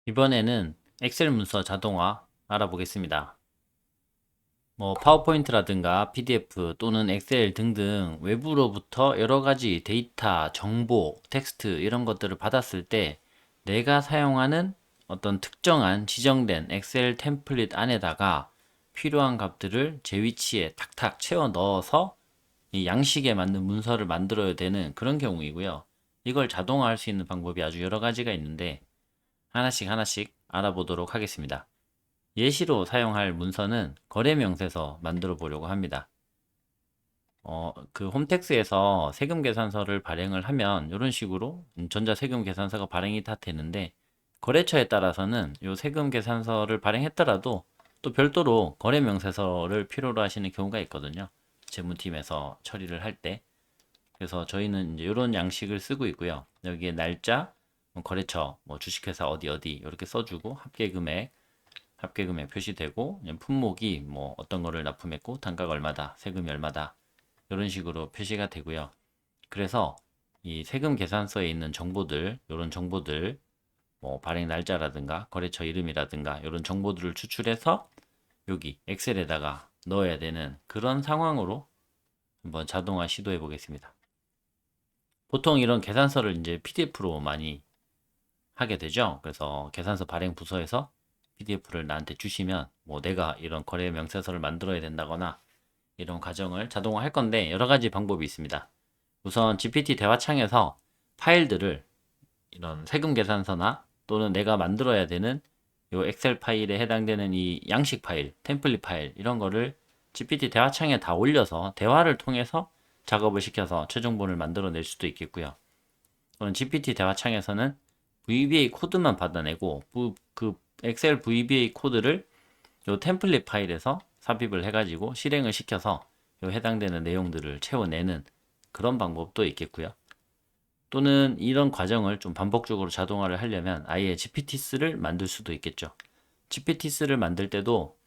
이번에는 엑셀 문서 자동화 알아보겠습니다. 파워포인트라든가 PDF 또는 엑셀 등등 외부로부터 여러 가지 데이터, 정보, 텍스트 이런 것들을 받았을 때 내가 사용하는 어떤 특정한 지정된 엑셀 템플릿 안에다가 필요한 값들을 제 위치에 탁탁 채워 넣어서 이 양식에 맞는 문서를 만들어야 되는 그런 경우이고요. 이걸 자동화할 수 있는 방법이 아주 여러 가지가 있는데 하나씩 하나씩 알아보도록 하겠습니다. 예시로 사용할 문서는 거래 명세서 만들어 보려고 합니다. 그 홈택스에서 세금 계산서를 발행을 하면 이런 식으로 전자 세금 계산서가 발행이 다 되는데 거래처에 따라서는 이 세금 계산서를 발행했더라도 또 별도로 거래 명세서를 필요로 하시는 경우가 있거든요. 재무팀에서 처리를 할 때. 그래서 저희는 이제 이런 양식을 쓰고 있고요. 여기에 날짜, 거래처, 주식회사 어디 어디 이렇게 써주고 합계금액 표시되고 품목이 어떤 거를 납품했고 단가가 얼마다, 세금이 얼마다 이런 식으로 표시가 되고요. 그래서 이 세금 계산서에 있는 정보들, 이런 정보들, 발행 날짜라든가 거래처 이름이라든가 이런 정보들을 추출해서 여기 엑셀에다가 넣어야 되는 그런 상황으로 한번 자동화 시도해 보겠습니다. 보통 이런 계산서를 이제 PDF로 많이 하게 되죠. 그래서 계산서 발행 부서에서 PDF를 나한테 주시면 내가 이런 거래 명세서를 만들어야 된다거나 이런 과정을 자동화 할 건데 여러 가지 방법이 있습니다. 우선 GPT 대화창에서 파일들을 이런 세금 계산서나 또는 내가 만들어야 되는 요 엑셀 파일에 해당되는 이 양식 파일, 템플릿 파일 이런 거를 GPT 대화창에 다 올려서 대화를 통해서 작업을 시켜서 최종본을 만들어낼 수도 있겠고요. 또는 GPT 대화창에서는 VBA 코드만 받아내고 그 엑셀 VBA 코드를 요 템플릿 파일에서 삽입을 해가지고 실행을 시켜서 요 해당되는 내용들을 채워내는 그런 방법도 있겠고요. 또는 이런 과정을 좀 반복적으로 자동화를 하려면 아예 GPT스를 만들 수도 있겠죠. GPT스를 만들 때도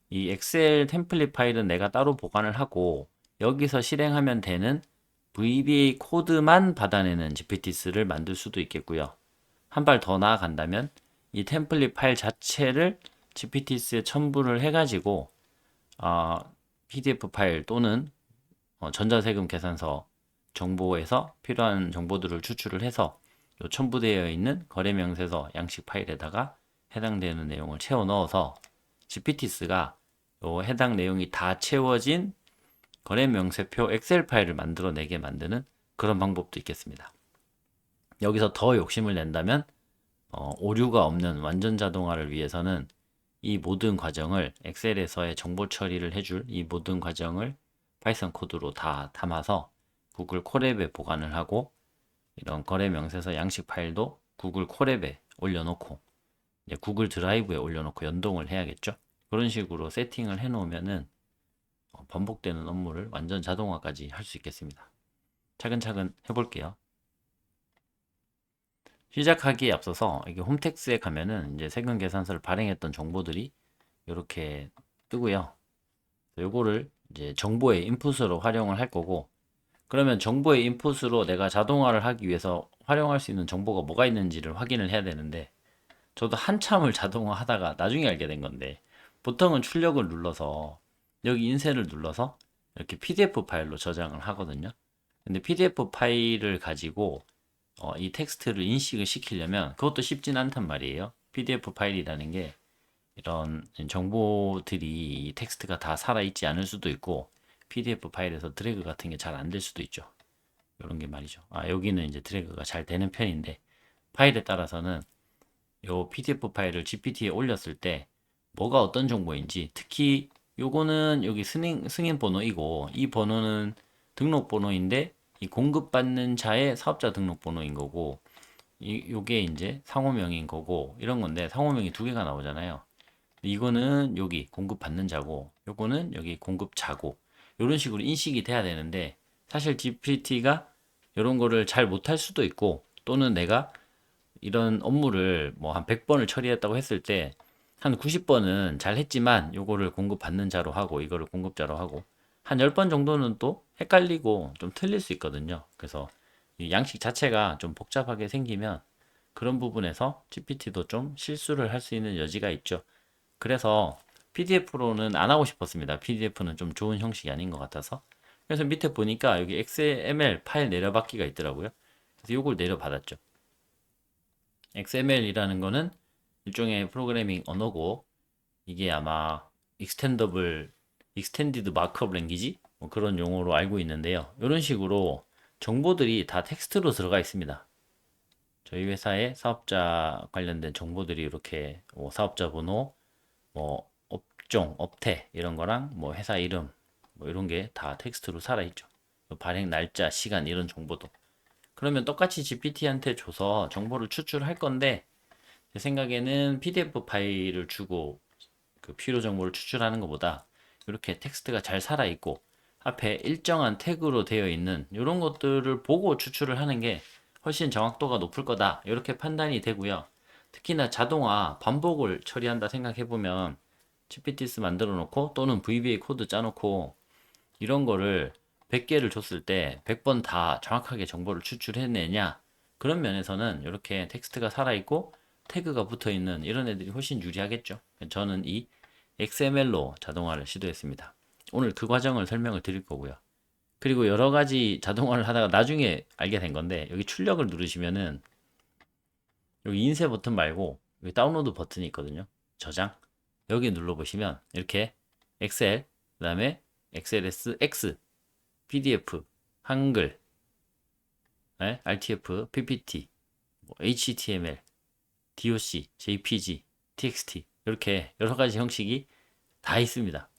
이 엑셀 템플릿 파일은 내가 따로 보관을 하고 여기서 실행하면 되는 VBA 코드만 받아내는 GPT스를 만들 수도 있겠고요. 한 발 더 나아간다면 이 템플릿 파일 자체를 GPT스에 첨부를 해가지고 PDF 파일 또는 전자세금 계산서 정보에서 필요한 정보들을 추출을 해서 첨부되어 있는 거래명세서 양식 파일에다가 해당되는 내용을 채워 넣어서 GPT스가 해당 내용이 다 채워진 거래명세표 엑셀 파일을 만들어내게 만드는 그런 방법도 있겠습니다. 여기서 더 욕심을 낸다면 오류가 없는 완전 자동화를 위해서는 이 모든 과정을 엑셀에서의 정보 처리를 해줄 이 모든 과정을 파이썬 코드로 다 담아서 구글 콜앱에 보관을 하고 이런 거래 명세서 양식 파일도 구글 콜앱에 올려놓고 이제 구글 드라이브에 올려놓고 연동을 해야겠죠. 그런 식으로 세팅을 해놓으면은 반복되는 업무를 완전 자동화까지 할 수 있겠습니다. 차근차근 해볼게요. 시작하기에 앞서서 이게 홈택스에 가면은 이제 세금 계산서를 발행했던 정보들이 이렇게 뜨고요. 요거를 이제 정보의 인풋으로 활용을 할 거고, 그러면 정보의 인풋으로 내가 자동화를 하기 위해서 활용할 수 있는 정보가 뭐가 있는지를 확인을 해야 되는데, 저도 한참을 자동화 하다가 나중에 알게 된 건데, 보통은 출력을 눌러서 여기 인쇄를 눌러서 이렇게 PDF 파일로 저장을 하거든요. 근데 PDF 파일을 가지고 이 텍스트를 인식을 시키려면 그것도 쉽진 않단 말이에요. PDF 파일이라는 게 이런 정보들이 텍스트가 다 살아있지 않을 수도 있고 PDF 파일에서 드래그 같은 게 잘 안 될 수도 있죠. 이런 게 말이죠. 여기는 이제 드래그가 잘 되는 편인데 파일에 따라서는 요 PDF 파일을 GPT에 올렸을 때 뭐가 어떤 정보인지 특히 요거는 여기 승인 번호이고 이 번호는 등록 번호인데 이 공급받는 자의 사업자 등록 번호인 거고 요게 이제 상호명인 거고 이런 건데 상호명이 두 개가 나오잖아요. 이거는 여기 공급받는 자고 요거는 여기 공급자고 이런 식으로 인식이 돼야 되는데 사실 GPT가 이런 거를 잘 못할 수도 있고 또는 내가 이런 업무를 뭐 한 100번을 처리했다고 했을 때 한 90번은 잘 했지만 요거를 공급받는 자로 하고 이거를 공급자로 하고 한 10번 정도는 또 헷갈리고 좀 틀릴 수 있거든요. 그래서 이 양식 자체가 좀 복잡하게 생기면 그런 부분에서 GPT도 좀 실수를 할 수 있는 여지가 있죠. 그래서 PDF로는 안 하고 싶었습니다. PDF는 좀 좋은 형식이 아닌 것 같아서. 그래서 밑에 보니까 여기 XML 파일 내려받기가 있더라고요. 그래서 이걸 내려받았죠. XML이라는 거는 일종의 프로그래밍 언어고, 이게 아마 익스텐더블, 익스텐디드 마크업 랭귀지 뭐 그런 용어로 알고 있는데요. 이런 식으로 정보들이 다 텍스트로 들어가 있습니다. 저희 회사의 사업자 관련된 정보들이 이렇게 뭐 사업자 번호, 뭐 업종, 업태 이런 거랑 뭐 회사 이름 뭐 이런 게 다 텍스트로 살아 있죠. 발행 날짜, 시간 이런 정보도. 그러면 똑같이 GPT한테 줘서 정보를 추출할 건데 제 생각에는 PDF 파일을 주고 그 필요 정보를 추출하는 것보다 이렇게 텍스트가 잘 살아 있고 앞에 일정한 태그로 되어 있는 이런 것들을 보고 추출을 하는 게 훨씬 정확도가 높을 거다 이렇게 판단이 되고요. 특히나 자동화 반복을 처리한다 생각해 보면 GPTs 만들어 놓고 또는 VBA 코드 짜놓고 이런 거를 100개를 줬을 때 100번 다 정확하게 정보를 추출해내냐, 그런 면에서는 이렇게 텍스트가 살아있고 태그가 붙어있는 이런 애들이 훨씬 유리하겠죠. 저는 이 XML로 자동화를 시도했습니다. 오늘 그 과정을 설명을 드릴 거고요. 그리고 여러 가지 자동화를 하다가 나중에 알게 된 건데, 여기 출력을 누르시면은 여기 인쇄 버튼 말고 여기 다운로드 버튼이 있거든요. 저장. 여기 눌러보시면 이렇게 엑셀, 그 다음에 XLSX, PDF, 한글, RTF, PPT, 뭐 HTML, DOC, JPG, TXT 이렇게 여러 가지 형식이 다 있습니다.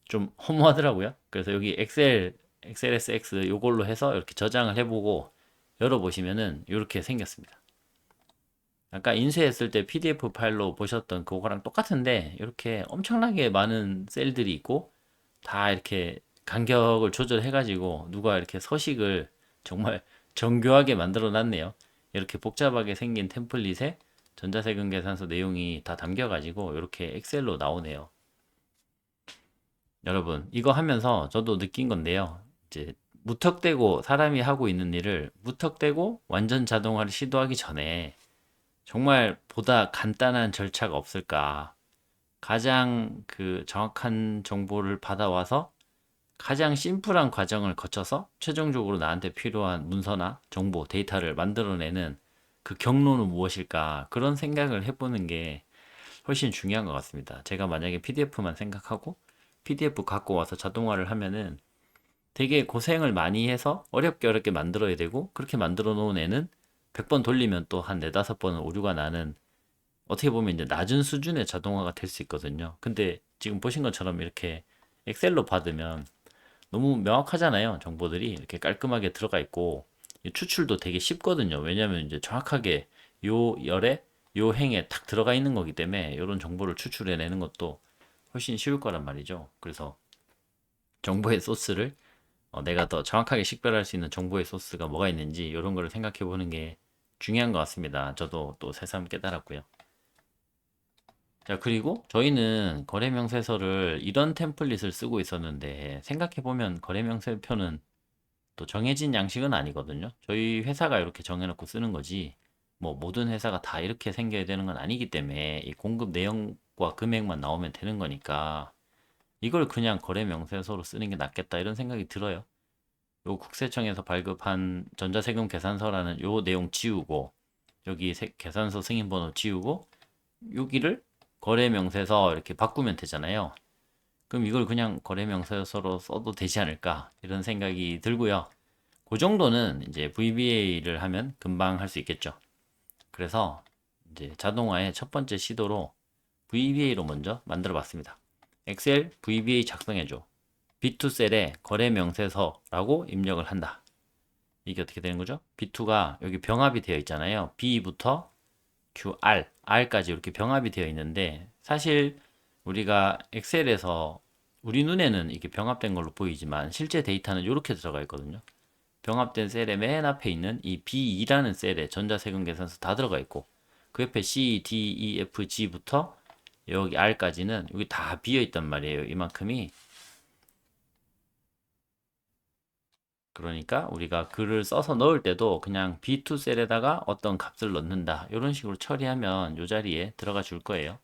좀 허무하더라고요. 그래서 여기 XLSX 요걸로 해서 이렇게 저장을 해보고 열어보시면은 이렇게 생겼습니다. 아까 인쇄했을 때 PDF 파일로 보셨던 그거랑 똑같은데 이렇게 엄청나게 많은 셀들이 있고 다 이렇게 간격을 조절해가지고 누가 이렇게 서식을 정말 정교하게 만들어 놨네요. 이렇게 복잡하게 생긴 템플릿에 전자세금 계산서 내용이 다 담겨가지고 이렇게 엑셀로 나오네요. 여러분, 이거 하면서 저도 느낀 건데요. 이제 무턱대고 사람이 하고 있는 일을 무턱대고 완전 자동화를 시도하기 전에 정말 보다 간단한 절차가 없을까? 가장 그 정확한 정보를 받아와서 가장 심플한 과정을 거쳐서 최종적으로 나한테 필요한 문서나 정보, 데이터를 만들어내는 그 경로는 무엇일까? 그런 생각을 해보는 게 훨씬 중요한 것 같습니다. 제가 만약에 PDF만 생각하고 PDF 갖고 와서 자동화를 하면은 되게 고생을 많이 해서 어렵게 만들어야 되고, 그렇게 만들어 놓은 애는 100번 돌리면 또 한 4-5번은 오류가 나는, 어떻게 보면 이제 낮은 수준의 자동화가 될 수 있거든요. 근데 지금 보신 것처럼 이렇게 엑셀로 받으면 너무 명확하잖아요. 정보들이 이렇게 깔끔하게 들어가 있고 추출도 되게 쉽거든요. 왜냐하면 이제 정확하게 요 열에 요 행에 탁 들어가 있는 거기 때문에 이런 정보를 추출해내는 것도 훨씬 쉬울 거란 말이죠. 그래서 정보의 소스를 내가 더 정확하게 식별할 수 있는 정보의 소스가 뭐가 있는지 이런 거를 생각해 보는 게 중요한 것 같습니다. 저도 또 새삼 깨달았고요. 자, 그리고 저희는 거래명세서를 이런 템플릿을 쓰고 있었는데 생각해보면 거래명세표는 또 정해진 양식은 아니거든요. 저희 회사가 이렇게 정해놓고 쓰는 거지 뭐 모든 회사가 다 이렇게 생겨야 되는 건 아니기 때문에 이 공급 내용과 금액만 나오면 되는 거니까 이걸 그냥 거래명세서로 쓰는 게 낫겠다 이런 생각이 들어요. 요 국세청에서 발급한 전자세금 계산서라는 요 내용 지우고 여기 계산서 승인번호 지우고 여기를 거래명세서 이렇게 바꾸면 되잖아요. 그럼 이걸 그냥 거래명세서로 써도 되지 않을까 이런 생각이 들고요. 그 정도는 이제 VBA를 하면 금방 할 수 있겠죠. 그래서 이제 자동화의 첫 번째 시도로 VBA로 먼저 만들어 봤습니다. 엑셀 VBA 작성해줘. B2셀에 거래명세서라고 입력을 한다. 이게 어떻게 되는 거죠? B2가 여기 병합이 되어 있잖아요. B부터 QR, R까지 이렇게 병합이 되어 있는데 사실 우리가 엑셀에서 우리 눈에는 이게 병합된 걸로 보이지만 실제 데이터는 이렇게 들어가 있거든요. 병합된 셀의 맨 앞에 있는 이 B2라는 셀에 전자세금 계산서 다 들어가 있고 그 옆에 C, D, E, F, G부터 여기 R까지는 여기 다 비어 있단 말이에요. 이만큼이. 그러니까 우리가 글을 써서 넣을 때도 그냥 B2 셀에다가 어떤 값을 넣는다. 이런 식으로 처리하면 이 자리에 들어가 줄 거예요.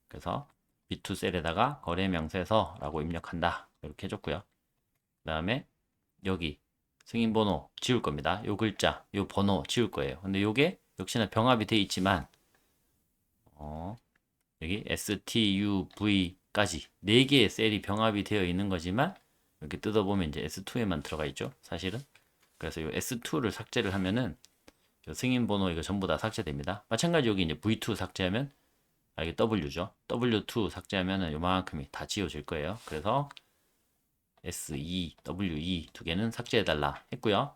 그래서 B2 셀에다가 거래 명세서라고 입력한다. 이렇게 해줬고요. 그 다음에 여기 승인 번호 지울 겁니다. 요 글자, 요 번호 지울 거예요. 근데 요게 역시나 병합이 되어 있지만 여기 STUV까지 4개의 셀이 병합이 되어 있는 거지만 이렇게 뜯어보면 이제 S2에만 들어가 있죠. 사실은. 그래서 이 S2를 삭제를 하면은 승인 번호 이거 전부 다 삭제됩니다. 마찬가지 여기 이제 V2 삭제하면 이게 W죠. W2 삭제하면은 요만큼이 다 지워질 거예요. 그래서 SE, WE 두 개는 삭제해달라 했고요.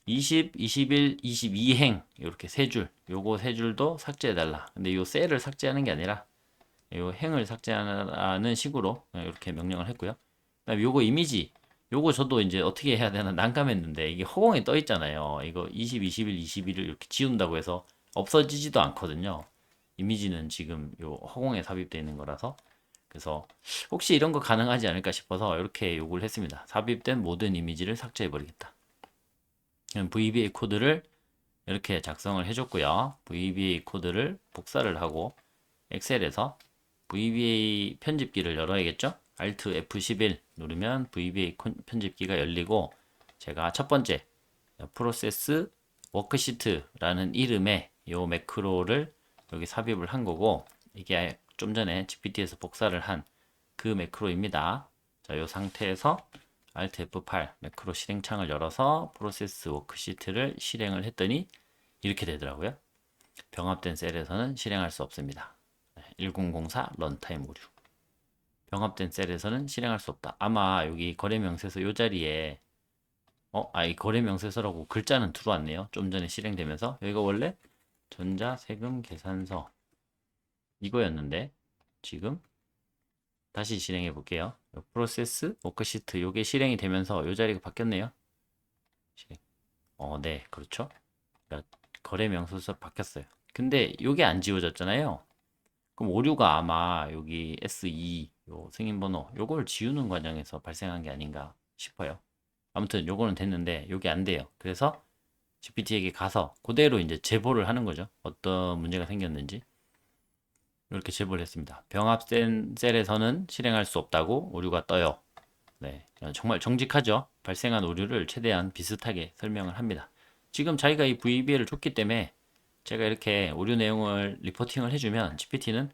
20, 21, 22행 이렇게 세 줄, 요거 세 줄도 삭제해달라. 근데 요 셀을 삭제하는 게 아니라 요 행을 삭제하는 식으로 이렇게 명령을 했고요. 그다음에 요거 이미지, 요거 저도 이제 어떻게 해야 되나 난감했는데 이게 허공에 떠 있잖아요. 이거 20, 21, 22를 이렇게 지운다고 해서 없어지지도 않거든요. 이미지는 지금 요 허공에 삽입되어 있는 거라서. 그래서 혹시 이런 거 가능하지 않을까 싶어서 이렇게 요구를 했습니다. 삽입된 모든 이미지를 삭제해 버리겠다. VBA 코드를 이렇게 작성을 해줬고요. VBA 코드를 복사를 하고 엑셀에서 VBA 편집기를 열어야겠죠? Alt F11 누르면 VBA 편집기가 열리고 제가 첫 번째 프로세스 워크시트라는 이름의 이 매크로를 여기 삽입을 한 거고 이게 좀 전에 GPT에서 복사를 한 그 매크로입니다. 자, 이 상태에서 Alt F8 매크로 실행창을 열어서 프로세스 워크시트를 실행을 했더니 이렇게 되더라고요. 병합된 셀에서는 실행할 수 없습니다. 1004 런타임 오류. 병합된 셀에서는 실행할 수 없다. 아마 여기 거래명세서 이 자리에 이 거래명세서라고 글자는 들어왔네요. 좀 전에 실행되면서 여기가 원래 전자세금 계산서 이거였는데 지금 다시 실행해 볼게요. 프로세스 워크시트 요게 실행이 되면서 이 자리가 바뀌었네요. 실행. 네, 그렇죠. 그러니까 거래명세서 바뀌었어요. 근데 요게 안 지워졌잖아요. 그럼 오류가 아마 여기 SE 요 승인번호 요걸 지우는 과정에서 발생한 게 아닌가 싶어요. 아무튼 요거는 됐는데 요게 안 돼요. 그래서 GPT에게 가서 그대로 이제 제보를 하는 거죠. 어떤 문제가 생겼는지 이렇게 제보를 했습니다. 병합 셀에서는 실행할 수 없다고 오류가 떠요. 네, 정말 정직하죠. 발생한 오류를 최대한 비슷하게 설명을 합니다. 지금 자기가 이 VBA를 줬기 때문에 제가 이렇게 오류 내용을 리포팅을 해주면 GPT는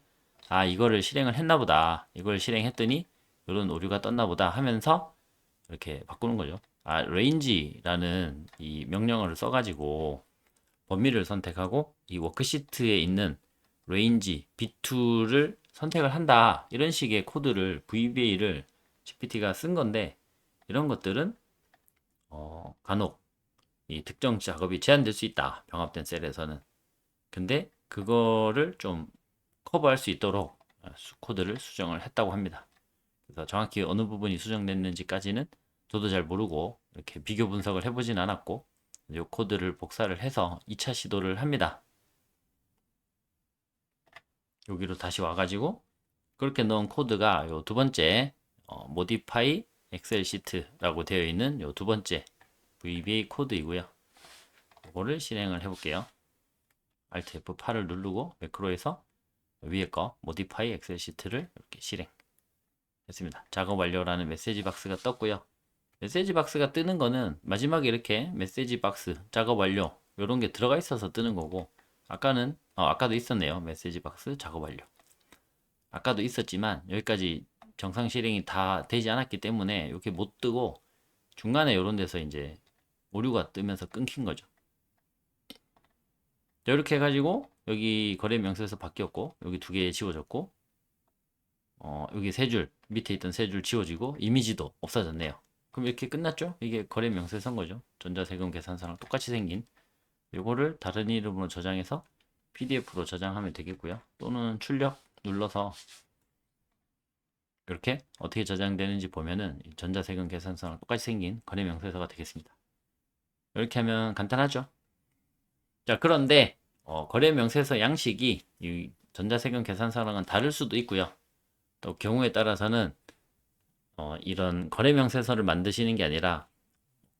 이거를 실행을 했나 보다. 이걸 실행했더니 이런 오류가 떴나 보다 하면서 이렇게 바꾸는 거죠. range라는 이 명령어를 써가지고 범위를 선택하고 이 워크시트에 있는 range B2를 선택을 한다. 이런 식의 코드를 VBA를 GPT가 쓴 건데 이런 것들은 간혹 이 특정 작업이 제한될 수 있다. 병합된 셀에서는. 근데 그거를 좀 커버할 수 있도록 코드를 수정을 했다고 합니다. 그래서 정확히 어느 부분이 수정됐는지까지는 저도 잘 모르고 이렇게 비교 분석을 해보진 않았고 이 코드를 복사를 해서 2차 시도를 합니다. 여기로 다시 와가지고 그렇게 넣은 코드가 요 두 번째 modify 엑셀 시트라고 되어 있는 요 두 번째 VBA 코드이고요. 이거를 실행을 해볼게요. Alt F8을 누르고 매크로에서 위에 거 modify 엑셀 시트를 이렇게 실행했습니다. 작업 완료라는 메시지 박스가 떴고요. 메시지 박스가 뜨는 거는 마지막에 이렇게 메시지 박스 작업 완료 이런 게 들어가 있어서 뜨는 거고 아까도 있었네요. 메시지 박스 작업 완료. 아까도 있었지만 여기까지 정상 실행이 다 되지 않았기 때문에 이렇게 못 뜨고 중간에 이런 데서 이제 오류가 뜨면서 끊긴 거죠. 이렇게 해가지고 여기 거래 명세서 바뀌었고 여기 두 개 지워졌고 여기 세 줄 밑에 있던 세 줄 지워지고 이미지도 없어졌네요. 그럼 이렇게 끝났죠? 이게 거래 명세서인 거죠. 전자세금 계산서랑 똑같이 생긴 요거를 다른 이름으로 저장해서 PDF로 저장하면 되겠고요. 또는 출력 눌러서 이렇게 어떻게 저장되는지 보면은 전자세금 계산서랑 똑같이 생긴 거래 명세서가 되겠습니다. 이렇게 하면 간단하죠? 자, 그런데 거래 명세서 양식이 이 전자세금 계산서랑은 다를 수도 있고요. 또 경우에 따라서는 이런 거래 명세서를 만드시는 게 아니라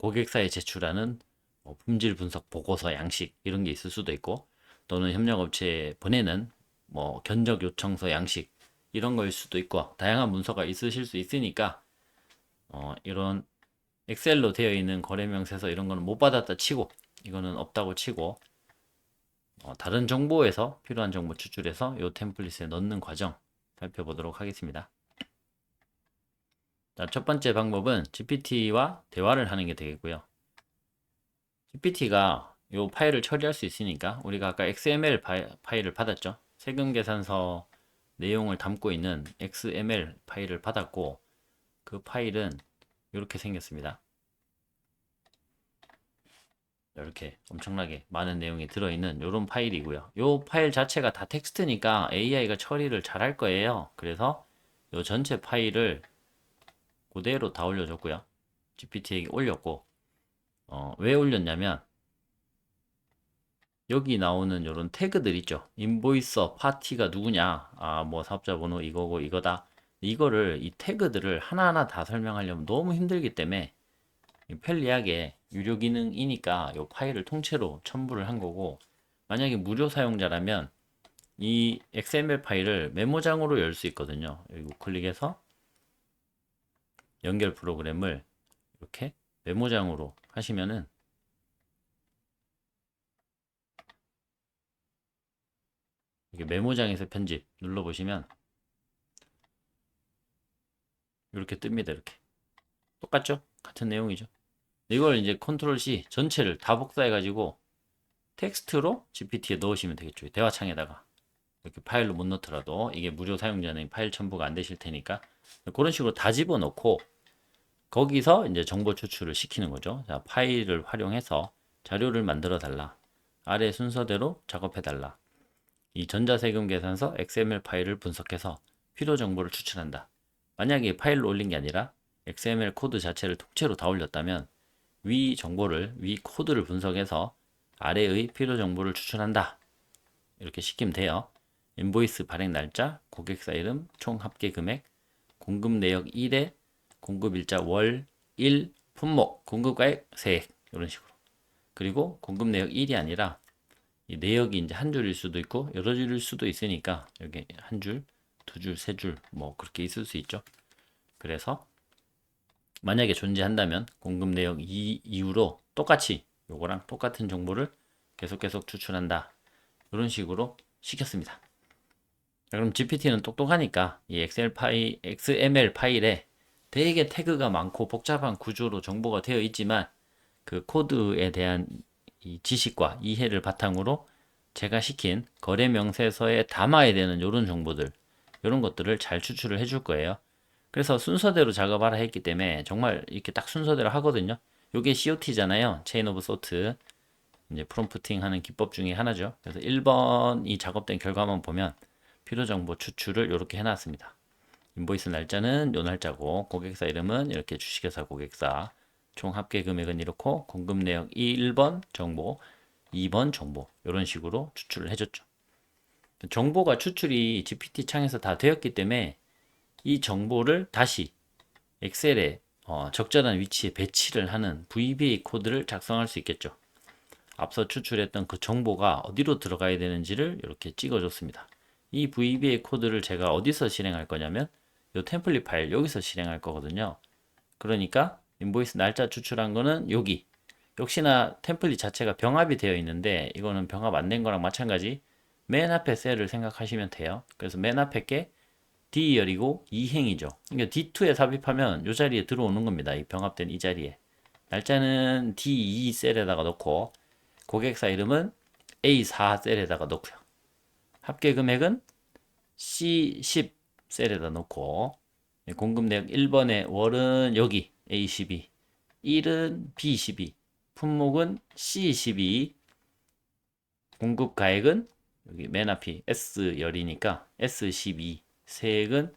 고객사에 제출하는 뭐 품질 분석 보고서 양식 이런 게 있을 수도 있고, 또는 협력업체에 보내는 뭐 견적 요청서 양식 이런 거일 수도 있고, 다양한 문서가 있으실 수 있으니까 이런 엑셀로 되어 있는 거래명세서 이런 거는 못 받았다 치고, 이거는 없다고 치고, 다른 정보에서 필요한 정보 추출해서 이 템플릿에 넣는 과정 살펴보도록 하겠습니다. 자, 첫 번째 방법은 GPT와 대화를 하는 게 되겠고요. GPT가 이 파일을 처리할 수 있으니까, 우리가 아까 XML 파일을 받았죠. 세금계산서 내용을 담고 있는 XML 파일을 받았고, 그 파일은 이렇게 생겼습니다. 이렇게 엄청나게 많은 내용이 들어있는 이런 파일이고요. 이 파일 자체가 다 텍스트니까 AI가 처리를 잘 할 거예요. 그래서 이 전체 파일을 그대로 다 올려줬고요. GPT에게 올렸고, 왜 올렸냐면 여기 나오는 이런 태그들 있죠. 인보이서 파티가 누구냐, 뭐 사업자 번호 이거고 이거다. 이거를, 이 태그들을 하나하나 다 설명하려면 너무 힘들기 때문에 편리하게 유료 기능이니까 이 파일을 통째로 첨부를 한 거고, 만약에 무료 사용자라면 이 XML 파일을 메모장으로 열 수 있거든요. 여기 우클릭해서 연결 프로그램을 이렇게 메모장으로 하시면은, 이게 메모장에서 편집 눌러보시면 이렇게 뜹니다. 이렇게 똑같죠? 같은 내용이죠. 이걸 이제 컨트롤 C 전체를 다 복사해 가지고 텍스트로 GPT에 넣으시면 되겠죠. 대화창에다가. 이렇게 파일로 못 넣더라도, 이게 무료 사용자는 파일 첨부가 안 되실 테니까 그런 식으로 다 집어넣고 거기서 이제 정보 추출을 시키는 거죠. 자, 파일을 활용해서 자료를 만들어 달라. 아래 순서대로 작업해 달라. 이 전자세금 계산서 XML 파일을 분석해서 필요 정보를 추출한다. 만약에 파일로 올린 게 아니라 XML 코드 자체를 통째로 다 올렸다면 위 정보를, 위 코드를 분석해서 아래의 필요 정보를 추출한다. 이렇게 시키면 돼요. 인보이스 발행 날짜, 고객사 이름, 총 합계 금액, 공급 내역 1회, 공급 일자 월, 일, 품목, 공급가액, 세액 이런 식으로. 그리고 공급 내역 1이 아니라 이 내역이 이제 한 줄일 수도 있고 여러 줄일 수도 있으니까 여기 한 줄, 두 줄, 세 줄 뭐 그렇게 있을 수 있죠. 그래서 만약에 존재한다면 공급 내역 2 이후로 똑같이 요거랑 똑같은 정보를 계속 추출한다. 이런 식으로 시켰습니다. 그럼 GPT는 똑똑하니까 이 XML 파일에 되게 태그가 많고 복잡한 구조로 정보가 되어 있지만, 그 코드에 대한 이 지식과 이해를 바탕으로 제가 시킨 거래 명세서에 담아야 되는 이런 정보들, 이런 것들을 잘 추출을 해줄 거예요. 그래서 순서대로 작업하라 했기 때문에 정말 이렇게 딱 순서대로 하거든요. 이게 COT잖아요. 체인 오브 소트. 이제 프롬프팅 하는 기법 중에 하나죠. 그래서 1번이 작업된 결과만 보면 필요 정보 추출을 이렇게 해놨습니다. 인보이스 날짜는 요 날짜고, 고객사 이름은 이렇게 주식회사 고객사, 총 합계 금액은 이렇고, 공급 내역 1번 정보, 2번 정보 이런 식으로 추출을 해줬죠. 정보가 추출이 GPT 창에서 다 되었기 때문에 이 정보를 다시 엑셀에 적절한 위치에 배치를 하는 VBA 코드를 작성할 수 있겠죠. 앞서 추출했던 그 정보가 어디로 들어가야 되는지를 이렇게 찍어줬습니다. 이 VBA 코드를 제가 어디서 실행할 거냐면 이 템플릿 파일 여기서 실행할 거거든요. 그러니까 인보이스 날짜 추출한 거는 여기. 역시나 템플릿 자체가 병합이 되어 있는데 이거는 병합 안 된 거랑 마찬가지 맨 앞에 셀을 생각하시면 돼요. 그래서 맨 앞에 게 D열이고 2행이죠. 그러니까 D2에 삽입하면 이 자리에 들어오는 겁니다. 이 병합된 이 자리에. 날짜는 D2 셀에다가 넣고, 고객사 이름은 A4 셀에다가 넣고요. 합계 금액은 C10 셀에다 넣고, 공급 내역 1번의 월은 여기 A12, 일은 B12, 품목은 C12, 공급 가액은 여기 맨 앞이 S열이니까 S12, 세액은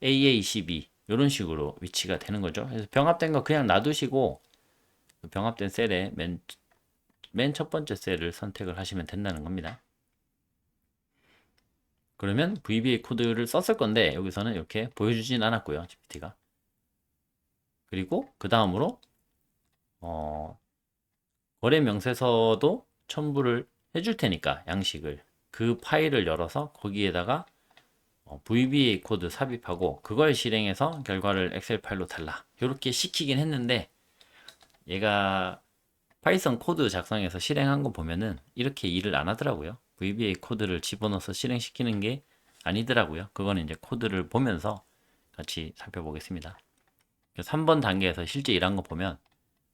AA12 이런 식으로 위치가 되는 거죠. 그래서 병합된 거 그냥 놔두시고 병합된 셀에 맨 첫 번째 셀을 선택을 하시면 된다는 겁니다. 그러면 VBA 코드를 썼을 건데 여기서는 이렇게 보여주진 않았고요. GPT가. 그리고 그 다음으로 어, 거래 명세서도 첨부를 해줄 테니까 양식을 그 파일을 열어서 거기에다가 VBA 코드 삽입하고 그걸 실행해서 결과를 엑셀 파일로 달라 이렇게 시키긴 했는데 얘가 파이썬 코드 작성해서 실행한 거 보면은 이렇게 일을 안 하더라고요. VBA 코드를 집어넣어서 실행시키는 게 아니더라고요. 그거는 이제 코드를 보면서 같이 살펴보겠습니다. 3번 단계에서 실제 일한 거 보면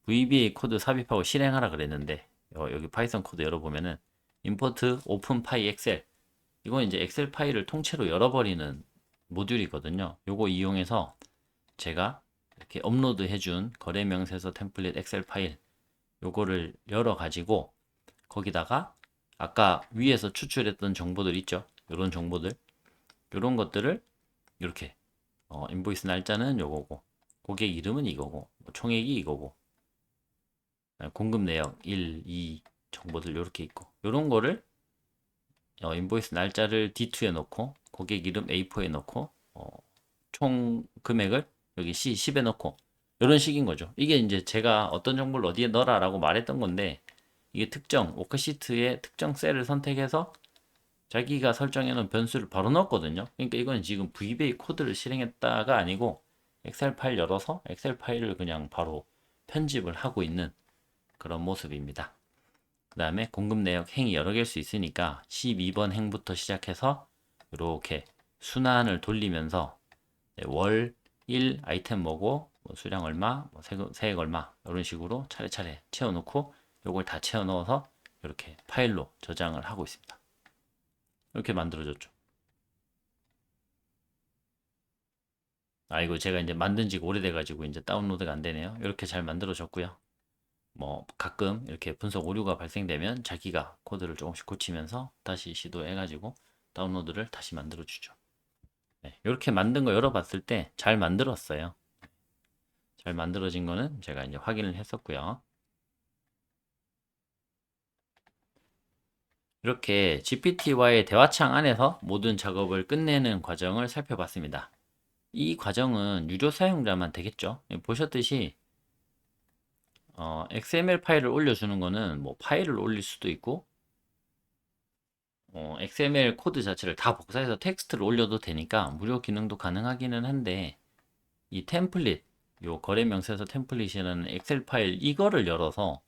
VBA 코드 삽입하고 실행하라 그랬는데 여기 파이썬 코드 열어보면은 import open py excel 이건 이제 엑셀 파일을 통째로 열어버리는 모듈이거든요. 요거 이용해서 제가 이렇게 업로드 해준 거래 명세서 템플릿 엑셀 파일 요거를 열어 가지고 거기다가 아까 위에서 추출했던 정보들 있죠. 요런 정보들 요런 것들을 이렇게 인보이스 날짜는 요거고 고객 이름은 이거고 뭐 총액이 이거고 공급 내역 1, 2 정보들 이렇게 있고 이런 거를 인보이스 날짜를 D2에 넣고 고객 이름 A4에 넣고 총 금액을 여기 C10에 넣고 이런 식인 거죠. 이게 이제 제가 어떤 정보를 어디에 넣어라라고 말했던 건데 이게 특정 워크시트의 특정 셀을 선택해서 자기가 설정해 놓은 변수를 바로 넣었거든요. 그러니까 이건 지금 VBA 코드를 실행했다가 아니고 엑셀 파일 열어서 엑셀 파일을 그냥 바로 편집을 하고 있는 그런 모습입니다. 그 다음에 공급 내역 행이 여러 개일 수 있으니까 12번 행부터 시작해서 이렇게 순환을 돌리면서 월, 일, 아이템 뭐고 뭐 수량 얼마, 뭐 세액 얼마 이런 식으로 차례차례 채워놓고 이걸 다 채워 넣어서 이렇게 파일로 저장을 하고 있습니다. 이렇게 만들어졌죠. 아, 이거 제가 이제 만든 지가 오래돼가지고 이제 다운로드가 안 되네요. 이렇게 잘 만들어졌고요. 뭐 가끔 이렇게 분석 오류가 발생되면 자기가 코드를 조금씩 고치면서 다시 시도해가지고 다운로드를 다시 만들어 주죠. 네, 이렇게 만든 거 열어봤을 때 잘 만들었어요. 잘 만들어진 거는 제가 이제 확인을 했었고요. 이렇게 GPT와의 대화창 안에서 모든 작업을 끝내는 과정을 살펴봤습니다. 이 과정은 유료 사용자만 되겠죠. 보셨듯이 XML 파일을 올려주는 거는 뭐 파일을 올릴 수도 있고 XML 코드 자체를 다 복사해서 텍스트를 올려도 되니까 무료 기능도 가능하기는 한데 이 템플릿 요 거래 명세서 템플릿이라는 엑셀 파일 이거를 열어서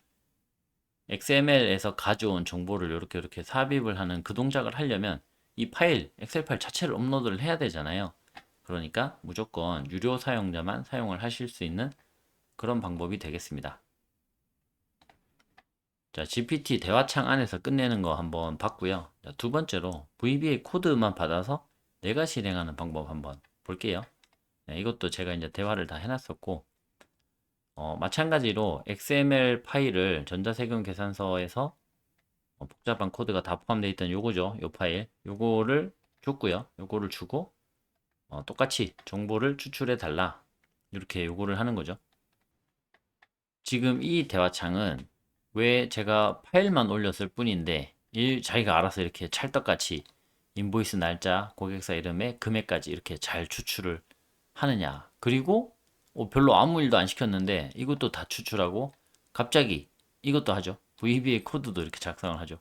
XML에서 가져온 정보를 이렇게 삽입을 하는 그 동작을 하려면 이 파일 엑셀 파일 자체를 업로드를 해야 되잖아요. 그러니까 무조건 유료 사용자만 사용을 하실 수 있는 그런 방법이 되겠습니다. 자, GPT 대화창 안에서 끝내는 거 한번 봤고요. 자, 두 번째로 VBA 코드만 받아서 내가 실행하는 방법 한번 볼게요. 네, 이것도 제가 이제 대화를 다 해놨었고, 마찬가지로 XML 파일을 전자세금 계산서에서 복잡한 코드가 다 포함되어 있던 요거죠. 요 파일. 요거를 줬고요. 요거를 주고, 똑같이 정보를 추출해 달라. 이렇게 요거를 하는 거죠. 지금 이 대화창은 왜 제가 파일만 올렸을 뿐인데 자기가 알아서 이렇게 찰떡같이 인보이스 날짜, 고객사 이름에 금액까지 이렇게 잘 추출을 하느냐. 그리고 별로 아무 일도 안 시켰는데 이것도 다 추출하고 갑자기 이것도 하죠. VBA 코드도 이렇게 작성을 하죠.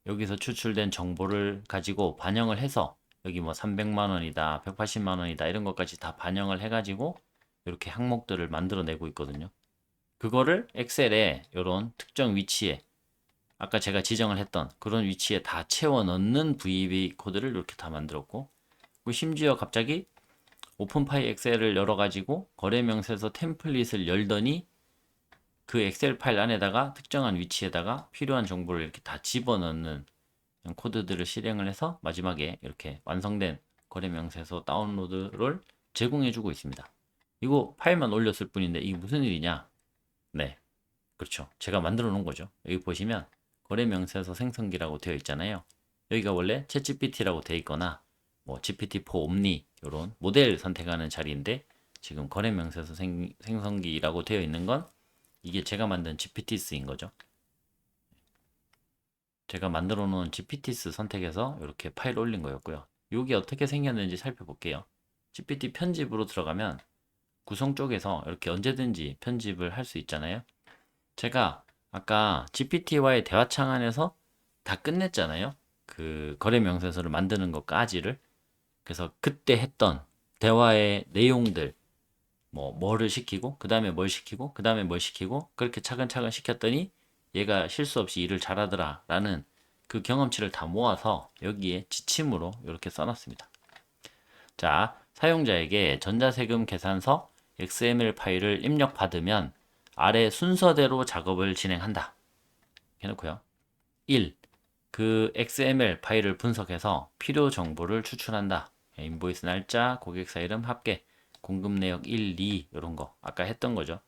여기서 추출된 정보를 가지고 반영을 해서 여기 뭐 300만 원이다, 180만 원이다 이런 것까지 다 반영을 해가지고 이렇게 항목들을 만들어내고 있거든요. 그거를 엑셀에 이런 특정 위치에 아까 제가 지정을 했던 그런 위치에 다 채워 넣는 VB 코드를 이렇게 다 만들었고 심지어 갑자기 오픈 파일 엑셀을 열어가지고 거래 명세서 템플릿을 열더니 그 엑셀 파일 안에다가 특정한 위치에다가 필요한 정보를 이렇게 다 집어넣는 코드들을 실행을 해서 마지막에 이렇게 완성된 거래 명세서 다운로드를 제공해주고 있습니다. 이거 파일만 올렸을 뿐인데 이게 무슨 일이냐? 네, 그렇죠. 제가 만들어 놓은 거죠. 여기 보시면 거래 명세서 생성기라고 되어 있잖아요. 여기가 원래 챗GPT라고 되어 있거나 뭐 GPT-4 옴니 이런 모델 선택하는 자리인데 지금 거래 명세서 생성기라고 되어 있는 건 이게 제가 만든 GPT스인 거죠. 제가 만들어 놓은 GPT스 선택해서 이렇게 파일 올린 거였고요. 이게 어떻게 생겼는지 살펴볼게요. GPT 편집으로 들어가면 구성 쪽에서 이렇게 언제든지 편집을 할 수 있잖아요. 제가 아까 GPT와의 대화창 안에서 다 끝냈잖아요. 그 거래 명세서를 만드는 것까지를. 그래서 그때 했던 대화의 내용들, 뭐를 시키고, 그 다음에 뭘 시키고, 그 다음에 뭘 시키고, 그렇게 차근차근 시켰더니 얘가 실수 없이 일을 잘하더라 라는 그 경험치를 다 모아서 여기에 지침으로 이렇게 써놨습니다. 자, 사용자에게 전자세금 계산서 XML 파일을 입력받으면 아래 순서대로 작업을 진행한다. 해놓고요. 1. 그 XML 파일을 분석해서 필요 정보를 추출한다. 인보이스 날짜, 고객사 이름, 합계, 공급 내역 1, 2 이런 거 아까 했던 거죠.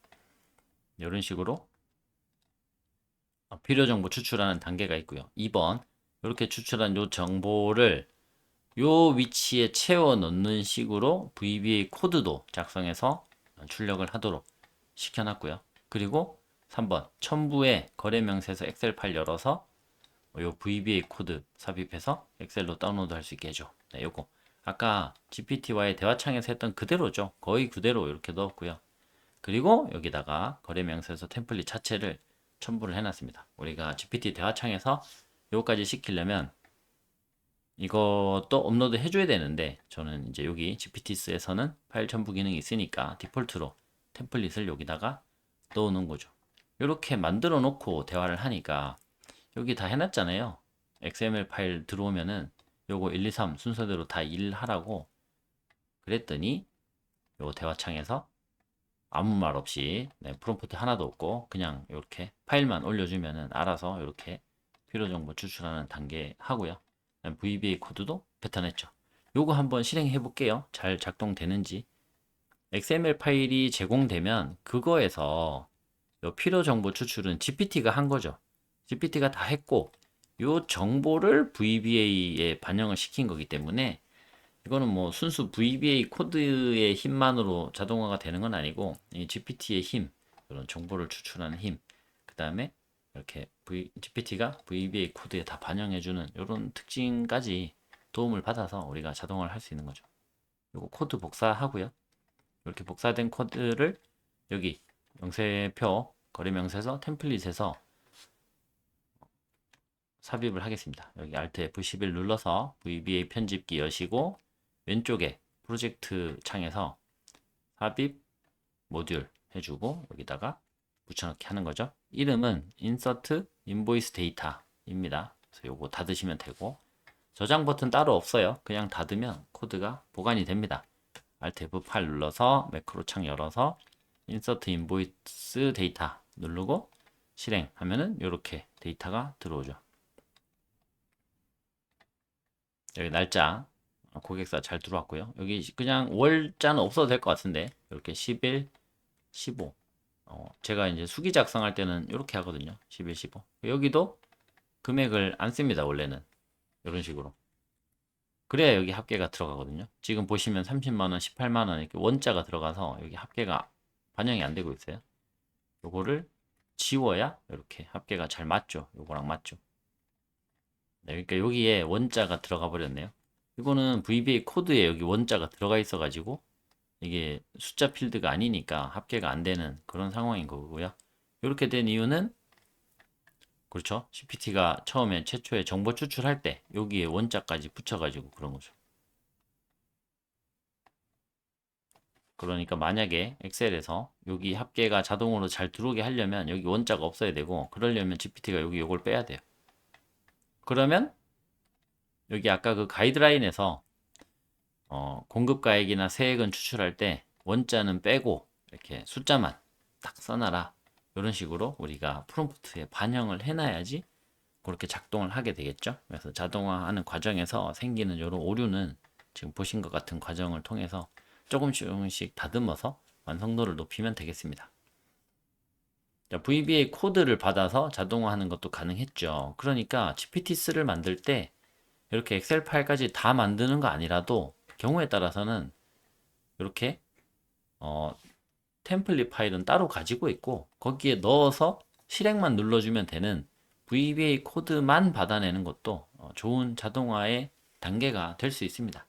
이런 식으로 필요 정보 추출하는 단계가 있고요. 2번 이렇게 추출한 요 정보를 요 위치에 채워 넣는 식으로 VBA 코드도 작성해서 출력을 하도록 시켜놨고요. 그리고 3번 첨부에 거래 명세서 엑셀 파일 열어서 요 VBA 코드 삽입해서 엑셀로 다운로드 할 수 있게 해줘. 네, 요거 아까 GPT와의 대화창에서 했던 그대로죠. 거의 그대로 이렇게 넣었고요. 그리고 여기다가 거래 명세서 템플릿 자체를 첨부를 해놨습니다. 우리가 GPT 대화창에서 요거까지 시키려면 이것도 업로드 해줘야 되는데 저는 이제 여기 GPT스에서는 파일 첨부 기능이 있으니까 디폴트로 템플릿을 여기다가 넣어놓은 거죠. 이렇게 만들어 놓고 대화를 하니까 여기 다 해놨잖아요. XML 파일 들어오면은 요거 1, 2, 3 순서대로 다 일하라고 그랬더니 요 대화창에서 아무 말 없이 프롬프트 하나도 없고 그냥 이렇게 파일만 올려주면은 알아서 이렇게 필요 정보 추출하는 단계 하고요. VBA 코드도 뱉어냈죠. 요거 한번 실행해 볼게요. 잘 작동되는지. XML 파일이 제공되면 그거에서 요 필요 정보 추출은 GPT가 한 거죠. GPT가 다 했고 요 정보를 VBA에 반영을 시킨 거기 때문에 이거는 뭐 순수 VBA 코드의 힘만으로 자동화가 되는 건 아니고 이 GPT의 힘, 그런 정보를 추출하는 힘, 그 다음에 이렇게 GPT가 VBA 코드에 다 반영해주는 이런 특징까지 도움을 받아서 우리가 자동화를 할 수 있는 거죠. 이거 코드 복사하고요. 이렇게 복사된 코드를 여기 명세표 거래 명세서 템플릿에서 삽입을 하겠습니다. 여기 Alt F11 눌러서 VBA 편집기 여시고 왼쪽에 프로젝트 창에서 삽입 모듈 해주고 여기다가 붙여넣기 하는 거죠. 이름은 insert invoice data입니다. 그래서 요거 닫으시면 되고 저장 버튼 따로 없어요. 그냥 닫으면 코드가 보관이 됩니다. Alt F8 눌러서 매크로 창 열어서 insert invoice data 누르고 실행하면은 이렇게 데이터가 들어오죠. 여기 날짜 고객사 잘 들어왔고요. 여기 그냥 월자는 없어도 될 것 같은데 이렇게 11, 15 제가 이제 수기 작성할 때는 이렇게 하거든요. 11, 15 여기도 금액을 안 씁니다. 원래는 이런 식으로 그래야 여기 합계가 들어가거든요. 지금 보시면 30만원, 18만원 이렇게 원자가 들어가서 여기 합계가 반영이 안 되고 있어요. 요거를 지워야 이렇게 합계가 잘 맞죠. 요거랑 맞죠. 네, 그러니까 여기에 원자가 들어가 버렸네요. 이거는 VBA 코드에 여기 원자가 들어가 있어 가지고 이게 숫자 필드가 아니니까 합계가 안 되는 그런 상황인 거고요. 이렇게 된 이유는 그렇죠. CPT가 처음에 최초에 정보 추출할 때 여기에 원자까지 붙여가지고 그런 거죠. 그러니까 만약에 엑셀에서 여기 합계가 자동으로 잘 들어오게 하려면 여기 원자가 없어야 되고 그러려면 GPT가 여기 요걸 빼야 돼요. 그러면 여기 아까 그 가이드라인에서 공급가액이나 세액은 추출할 때 원자는 빼고 이렇게 숫자만 딱 써놔라. 이런 식으로 우리가 프롬프트에 반영을 해놔야지 그렇게 작동을 하게 되겠죠. 그래서 자동화하는 과정에서 생기는 이런 오류는 지금 보신 것 같은 과정을 통해서 조금씩 다듬어서 완성도를 높이면 되겠습니다. 자, VBA 코드를 받아서 자동화하는 것도 가능했죠. 그러니까 GPT-3를 만들 때 이렇게 엑셀 파일까지 다 만드는 거 아니라도 경우에 따라서는 이렇게 템플릿 파일은 따로 가지고 있고 거기에 넣어서 실행만 눌러주면 되는 VBA 코드만 받아내는 것도 좋은 자동화의 단계가 될 수 있습니다.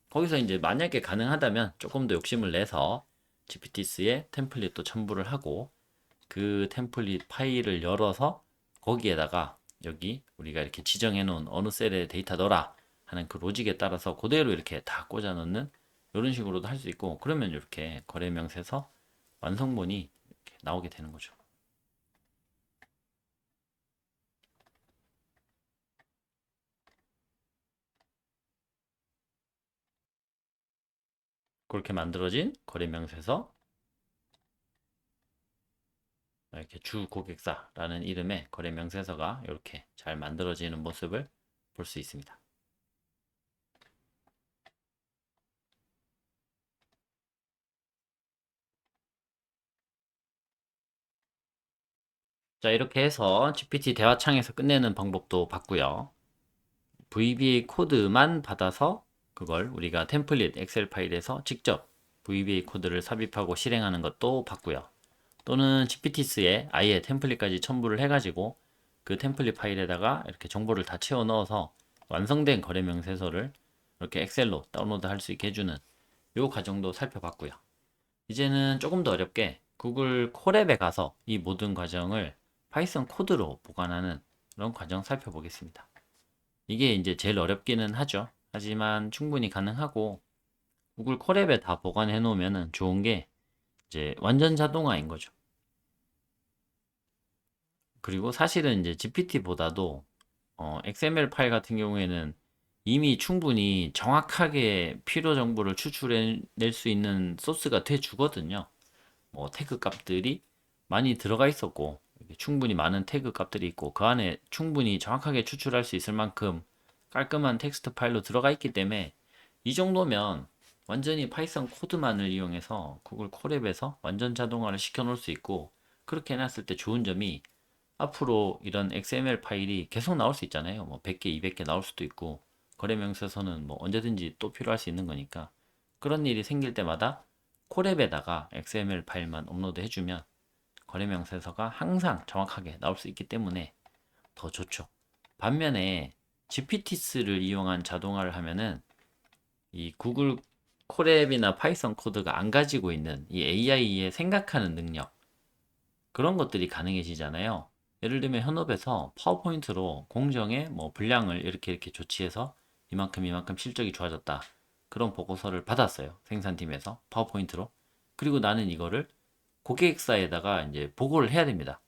거기서 이제 만약에 가능하다면 조금 더 욕심을 내서 GPT스에 템플릿도 첨부를 하고 그 템플릿 파일을 열어서 거기에다가 여기 우리가 이렇게 지정해 놓은 어느 셀에 데이터 넣어라 하는 그 로직에 따라서 그대로 이렇게 다 꽂아 넣는 이런 식으로도 할 수 있고, 그러면 이렇게 거래 명세서 완성본이 이렇게 나오게 되는 거죠. 그렇게 만들어진 거래 명세서, 이렇게 주 고객사라는 이름의 거래 명세서가 이렇게 잘 만들어지는 모습을 볼 수 있습니다. 자, 이렇게 해서 GPT 대화창에서 끝내는 방법도 봤고요. VBA 코드만 받아서 그걸 우리가 템플릿 엑셀 파일에서 직접 VBA 코드를 삽입하고 실행하는 것도 봤고요. 또는 GPT스에 아예 template까지 첨부를 해가지고 그 템플릿 파일에다가 이렇게 정보를 다 채워 넣어서 완성된 거래 명세서를 이렇게 엑셀로 다운로드 할 수 있게 해주는 이 과정도 살펴봤고요. 이제는 조금 더 어렵게 구글 콜앱에 가서 이 모든 과정을 파이썬 코드로 보관하는 그런 과정 살펴보겠습니다. 이게 이제 제일 어렵기는 하죠. 하지만 충분히 가능하고, 구글 콜앱에 다 보관해 놓으면 좋은 게 이제 완전 자동화인 거죠. 그리고 사실은 이제 GPT보다도 XML 파일 같은 경우에는 이미 충분히 정확하게 필요 정보를 추출해낼 수 있는 소스가 돼 주거든요. 뭐 태그 값들이 많이 들어가 있었고, 충분히 많은 태그 값들이 있고, 그 안에 충분히 정확하게 추출할 수 있을 만큼 깔끔한 텍스트 파일로 들어가 있기 때문에 이 정도면 완전히 파이썬 코드만을 이용해서 구글 콜앱에서 완전 자동화를 시켜 놓을 수 있고, 그렇게 해놨을 때 좋은 점이 앞으로 이런 XML 파일이 계속 나올 수 있잖아요. 뭐 100개, 200개 나올 수도 있고, 거래 명세서는 뭐 언제든지 또 필요할 수 있는 거니까, 그런 일이 생길 때마다 콜앱에다가 XML 파일만 업로드 해주면 거래 명세서가 항상 정확하게 나올 수 있기 때문에 더 좋죠. 반면에 GPT스를 이용한 자동화를 하면은 이 구글 콜앱이나 파이썬 코드가 안 가지고 있는 이 AI의 생각하는 능력, 그런 것들이 가능해지잖아요. 예를 들면 현업에서 파워포인트로 공정의 뭐 분량을 이렇게 조치해서 이만큼 이만큼 실적이 좋아졌다, 그런 보고서를 받았어요. 생산팀에서 파워포인트로. 그리고 나는 이거를 고객사에다가 이제 보고를 해야 됩니다.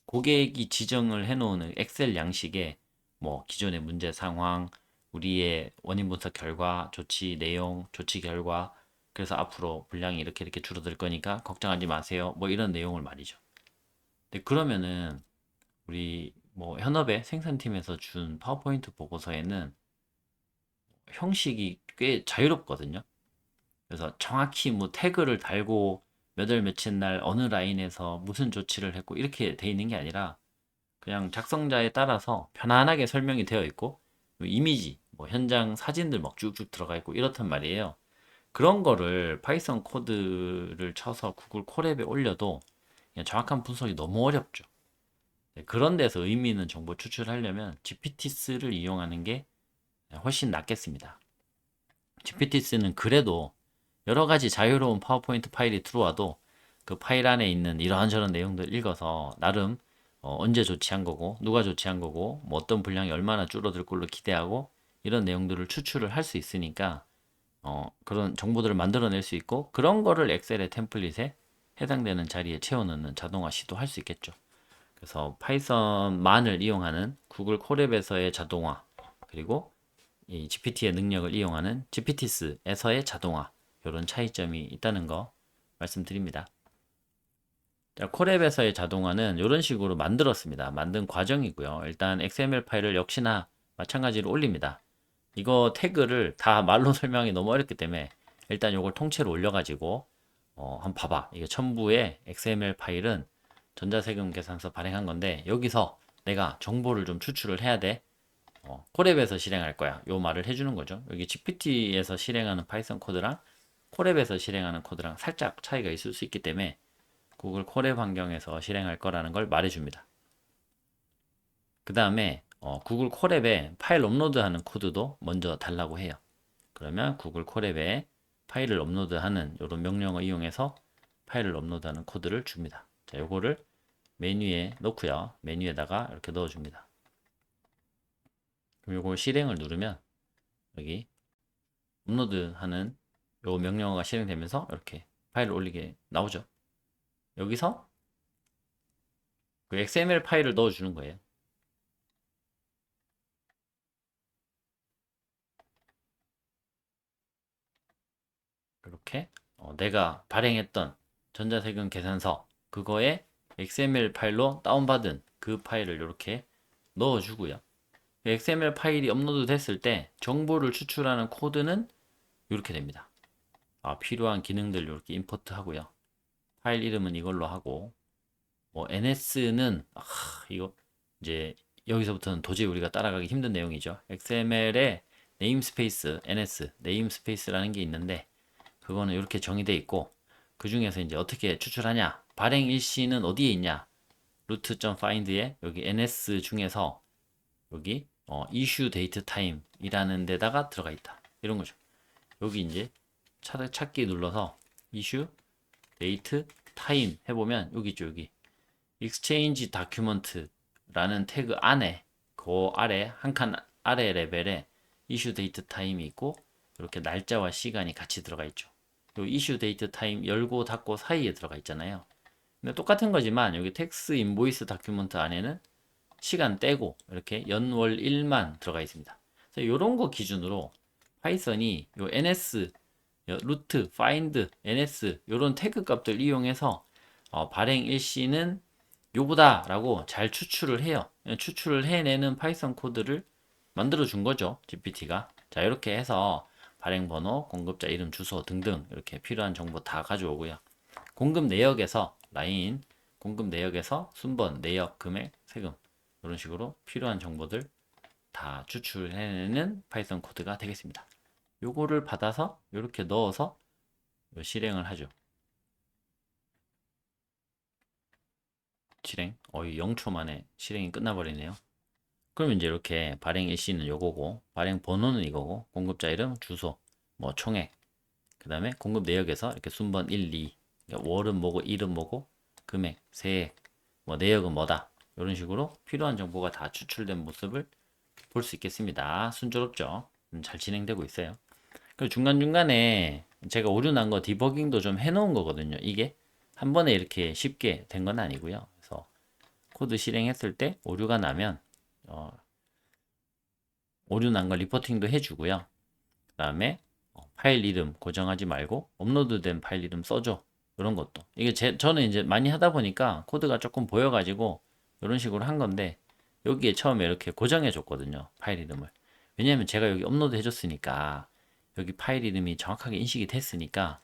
고객이 지정을 해놓은 엑셀 양식에 뭐 기존의 문제 상황, 우리의 원인 분석 결과, 조치 내용, 조치 결과, 그래서 앞으로 분량이 이렇게 줄어들 거니까 걱정하지 마세요, 뭐 이런 내용을 말이죠. 근데 그러면은 우리 뭐 현업의 생산팀에서 준 파워포인트 보고서에는 형식이 꽤 자유롭거든요. 그래서 정확히 뭐 태그를 달고 몇 월 며칠 날 어느 라인에서 무슨 조치를 했고 이렇게 돼 있는 게 아니라 그냥 작성자에 따라서 편안하게 설명이 되어 있고, 이미지, 뭐 현장 사진들 막 쭉쭉 들어가 있고 이렇단 말이에요. 그런 거를 파이썬 코드를 쳐서 구글 콜앱에 올려도 그냥 정확한 분석이 너무 어렵죠. 네, 그런 데서 의미 있는 정보 추출하려면 GPT스를 이용하는 게 훨씬 낫겠습니다. GPT스는 그래도 여러 가지 자유로운 파워포인트 파일이 들어와도 그 파일 안에 있는 이러한저런 내용들 읽어서 나름 언제 조치한 거고 누가 조치한 거고 뭐 어떤 분량이 얼마나 줄어들 걸로 기대하고 이런 내용들을 추출을 할 수 있으니까 그런 정보들을 만들어낼 수 있고, 그런 거를 엑셀의 템플릿에 해당되는 자리에 채워넣는 자동화 시도할 수 있겠죠. 그래서 파이썬만을 이용하는 구글 콜앱에서의 자동화, 그리고 이 GPT의 능력을 이용하는 GPT스에서의 자동화, 이런 차이점이 있다는 거 말씀드립니다. 자, 콜앱에서의 자동화는 이런 식으로 만들었습니다. 만든 과정이고요. 일단 XML 파일을 역시나 마찬가지로 올립니다. 이거 태그를 다 말로 설명하기 너무 어렵기 때문에 일단 이걸 통째로 올려가지고 한번 봐봐. 이게 첨부의 XML 파일은 전자세금 계산서 발행한 건데 여기서 내가 정보를 좀 추출을 해야 돼. 콜앱에서 실행할 거야. 요 말을 해주는 거죠. 여기 GPT에서 실행하는 파이썬 코드랑 콜앱에서 실행하는 코드랑 살짝 차이가 있을 수 있기 때문에 구글 콜앱 환경에서 실행할 거라는 걸 말해줍니다. 그 다음에 구글 콜앱에 파일 업로드하는 코드도 먼저 달라고 해요. 그러면 구글 콜앱에 파일을 업로드하는 이런 명령어 이용해서 파일을 업로드하는 코드를 줍니다. 자, 요거를 메뉴에 넣고요. 메뉴에다가 이렇게 넣어줍니다. 그럼 요걸 실행을 누르면 여기 업로드하는 요 명령어가 실행되면서 이렇게 파일을 올리게 나오죠. 여기서 그 XML 파일을 넣어주는 거예요. 이렇게 내가 발행했던 전자세금 계산서 그거에 XML 파일로 다운받은 그 파일을 이렇게 넣어주고요. XML 파일이 업로드 됐을 때 정보를 추출하는 코드는 이렇게 됩니다. 필요한 기능들 이렇게 임포트 하고요. 파일 이름은 이걸로 하고 뭐 NS는 이거 이제 여기서부터는 도저히 우리가 따라가기 힘든 내용이죠. XML에 네임스페이스 NS 네임스페이스라는 게 있는데 그거는 이렇게 정의되어 있고 그 중에서 이제 어떻게 추출하냐 발행 일시는 어디에 있냐 root.find에 여기 NS 중에서 여기 issue date time 이라는 데다가 들어가 있다 이런 거죠. 여기 이제 찾기 눌러서 issue date time 해보면 여기 있죠. 여기 exchange document라는 태그 안에 그 아래 한 칸 아래 레벨에 issue date time이 있고 이렇게 날짜와 시간이 같이 들어가 있죠. 요 issue date time 열고 닫고 사이에 들어가 있잖아요. 근데 똑같은 거지만 여기 텍스 인보이스 다큐멘트 안에는 시간 떼고 이렇게 연월일만 들어가 있습니다. 그래서 이런 거 기준으로 파이썬이 요 ns, 루트, find, ns 이런 태그 값들 이용해서 발행 일시는 요거다 라고 잘 추출을 해요. 추출을 해내는 파이썬 코드를 만들어 준 거죠. GPT가. 자, 이렇게 해서 발행 번호, 공급자 이름, 주소 등등 이렇게 필요한 정보 다 가져오고요. 공급 내역에서 라인, 공급 내역에서 순번, 내역, 금액, 세금 이런 식으로 필요한 정보들 다 추출해내는 파이썬 코드가 되겠습니다. 요거를 받아서 이렇게 넣어서 실행을 하죠. 실행. 0초 만에 실행이 끝나버리네요. 그럼 이제 이렇게 발행 일시는 요거고, 발행 번호는 이거고, 공급자 이름, 주소, 뭐 총액, 그 다음에 공급 내역에서 이렇게 순번 1, 2, 그러니까 월은 뭐고, 일은 뭐고, 금액, 세액, 뭐 내역은 뭐다. 이런 식으로 필요한 정보가 다 추출된 모습을 볼 수 있겠습니다. 순조롭죠? 잘 진행되고 있어요. 그리고 중간중간에 제가 오류 난 거 디버깅도 좀 해놓은 거거든요. 이게 한 번에 이렇게 쉽게 된 건 아니고요. 그래서 코드 실행했을 때 오류가 나면 오류 난 거 리포팅도 해주고요. 그 다음에 파일 이름 고정하지 말고 업로드된 파일 이름 써줘. 이런 것도. 이게 저는 이제 많이 하다 보니까 코드가 조금 보여가지고 이런 식으로 한 건데 여기에 처음에 이렇게 고정해 줬거든요. 파일 이름을. 왜냐면 제가 여기 업로드 해줬으니까 여기 파일 이름이 정확하게 인식이 됐으니까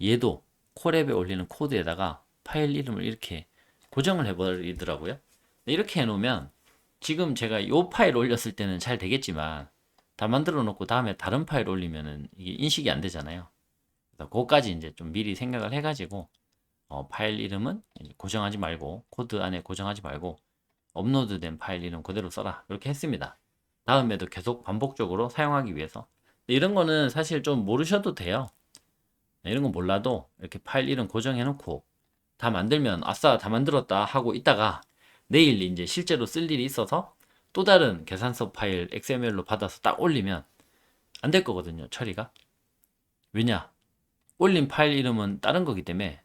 얘도 콜앱에 올리는 코드에다가 파일 이름을 이렇게 고정을 해버리더라고요. 이렇게 해놓으면 지금 제가 이 파일 올렸을 때는 잘 되겠지만 다 만들어 놓고 다음에 다른 파일 올리면은 이게 인식이 안 되잖아요. 그래서 그거까지 이제 좀 미리 생각을 해가지고 파일 이름은 고정하지 말고 코드 안에 고정하지 말고 업로드된 파일 이름 그대로 써라 이렇게 했습니다. 다음에도 계속 반복적으로 사용하기 위해서 이런 거는 사실 좀 모르셔도 돼요. 이런 거 몰라도 이렇게 파일 이름 고정해 놓고 다 만들면 아싸 다 만들었다 하고 있다가 내일 이제 실제로 쓸 일이 있어서 또 다른 계산서 파일 XML로 받아서 딱 올리면 안 될 거거든요, 처리가. 왜냐? 올린 파일 이름은 다른 거기 때문에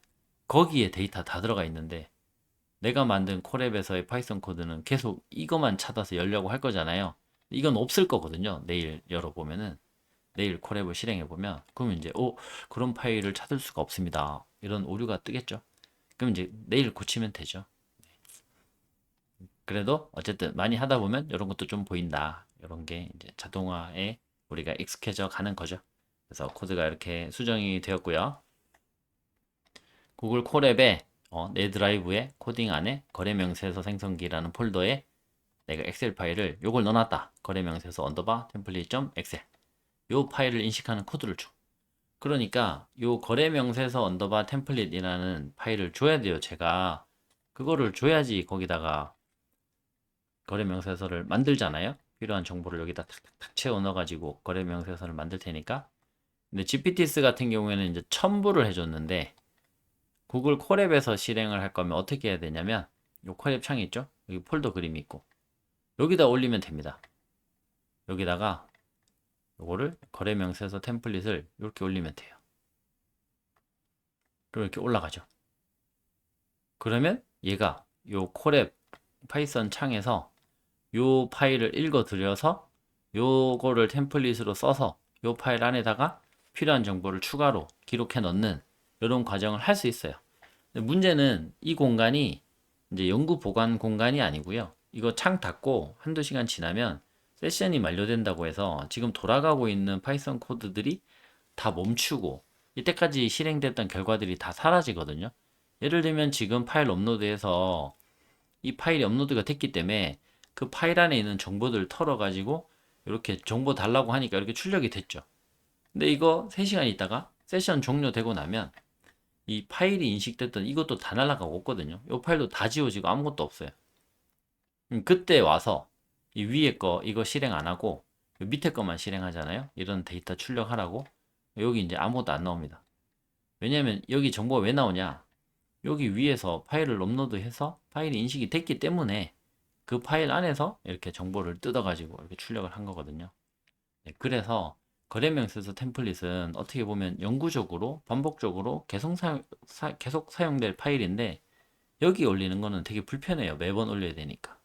거기에 데이터 다 들어가 있는데 내가 만든 콜앱에서의 파이썬 코드는 계속 이것만 찾아서 열려고 할 거잖아요. 이건 없을 거거든요. 내일 열어보면은 내일 콜앱을 실행해 보면 그러면 이제 그런 파일을 찾을 수가 없습니다. 이런 오류가 뜨겠죠. 그럼 이제 내일 고치면 되죠. 그래도 어쨌든 많이 하다 보면 이런 것도 좀 보인다. 이런 게 이제 자동화에 우리가 익숙해져 가는 거죠. 그래서 코드가 이렇게 수정이 되었고요. 구글 콜앱에 내 드라이브에 코딩 안에 거래 명세서 생성기라는 폴더에 내가 엑셀 파일을 요걸 넣어놨다. 거래 명세서 언더바 템플릿.엑셀 요 파일을 인식하는 코드를 줘. 그러니까 요 거래 명세서 언더바 템플릿이라는 파일을 줘야 돼요. 제가 그거를 줘야지 거기다가 거래 명세서를 만들잖아요. 필요한 정보를 여기다 탁탁탁 채워 넣어 가지고 거래 명세서를 만들 테니까 근데 GPTs 같은 경우에는 이제 첨부를 해줬는데 구글 콜앱에서 실행을 할 거면 어떻게 해야 되냐면 요 콜앱 창이 있죠? 여기 폴더 그림이 있고 여기다 올리면 됩니다. 여기다가 요거를 거래 명세서 템플릿을 이렇게 올리면 돼요. 그럼 이렇게 올라가죠. 그러면 얘가 요 콜앱 파이썬 창에서 요 파일을 읽어 들여서 요거를 템플릿으로 써서 요 파일 안에다가 필요한 정보를 추가로 기록해 넣는 이런 과정을 할 수 있어요. 문제는 이 공간이 이제 연구 보관 공간이 아니고요. 이거 창 닫고 한두 시간 지나면 세션이 만료된다고 해서 지금 돌아가고 있는 파이썬 코드들이 다 멈추고 이때까지 실행됐던 결과들이 다 사라지거든요. 예를 들면 지금 파일 업로드해서 이 파일이 업로드가 됐기 때문에 그 파일 안에 있는 정보들을 털어가지고 이렇게 정보 달라고 하니까 이렇게 출력이 됐죠. 근데 이거 3시간 있다가 세션 종료되고 나면 이 파일이 인식됐던 이것도 다 날아가고 없거든요. 이 파일도 다 지워지고 아무것도 없어요. 그때 와서 이 위에 거 이거 실행 안 하고 밑에 것만 실행하잖아요. 이런 데이터 출력하라고 여기 이제 아무것도 안 나옵니다. 왜냐면 여기 정보가 왜 나오냐? 여기 위에서 파일을 업로드해서 파일이 인식이 됐기 때문에 그 파일 안에서 이렇게 정보를 뜯어가지고 이렇게 출력을 한 거거든요. 네, 그래서 거래명세서 템플릿은 어떻게 보면 영구적으로 반복적으로 계속 사용될 파일인데 여기 올리는 거는 되게 불편해요. 매번 올려야 되니까.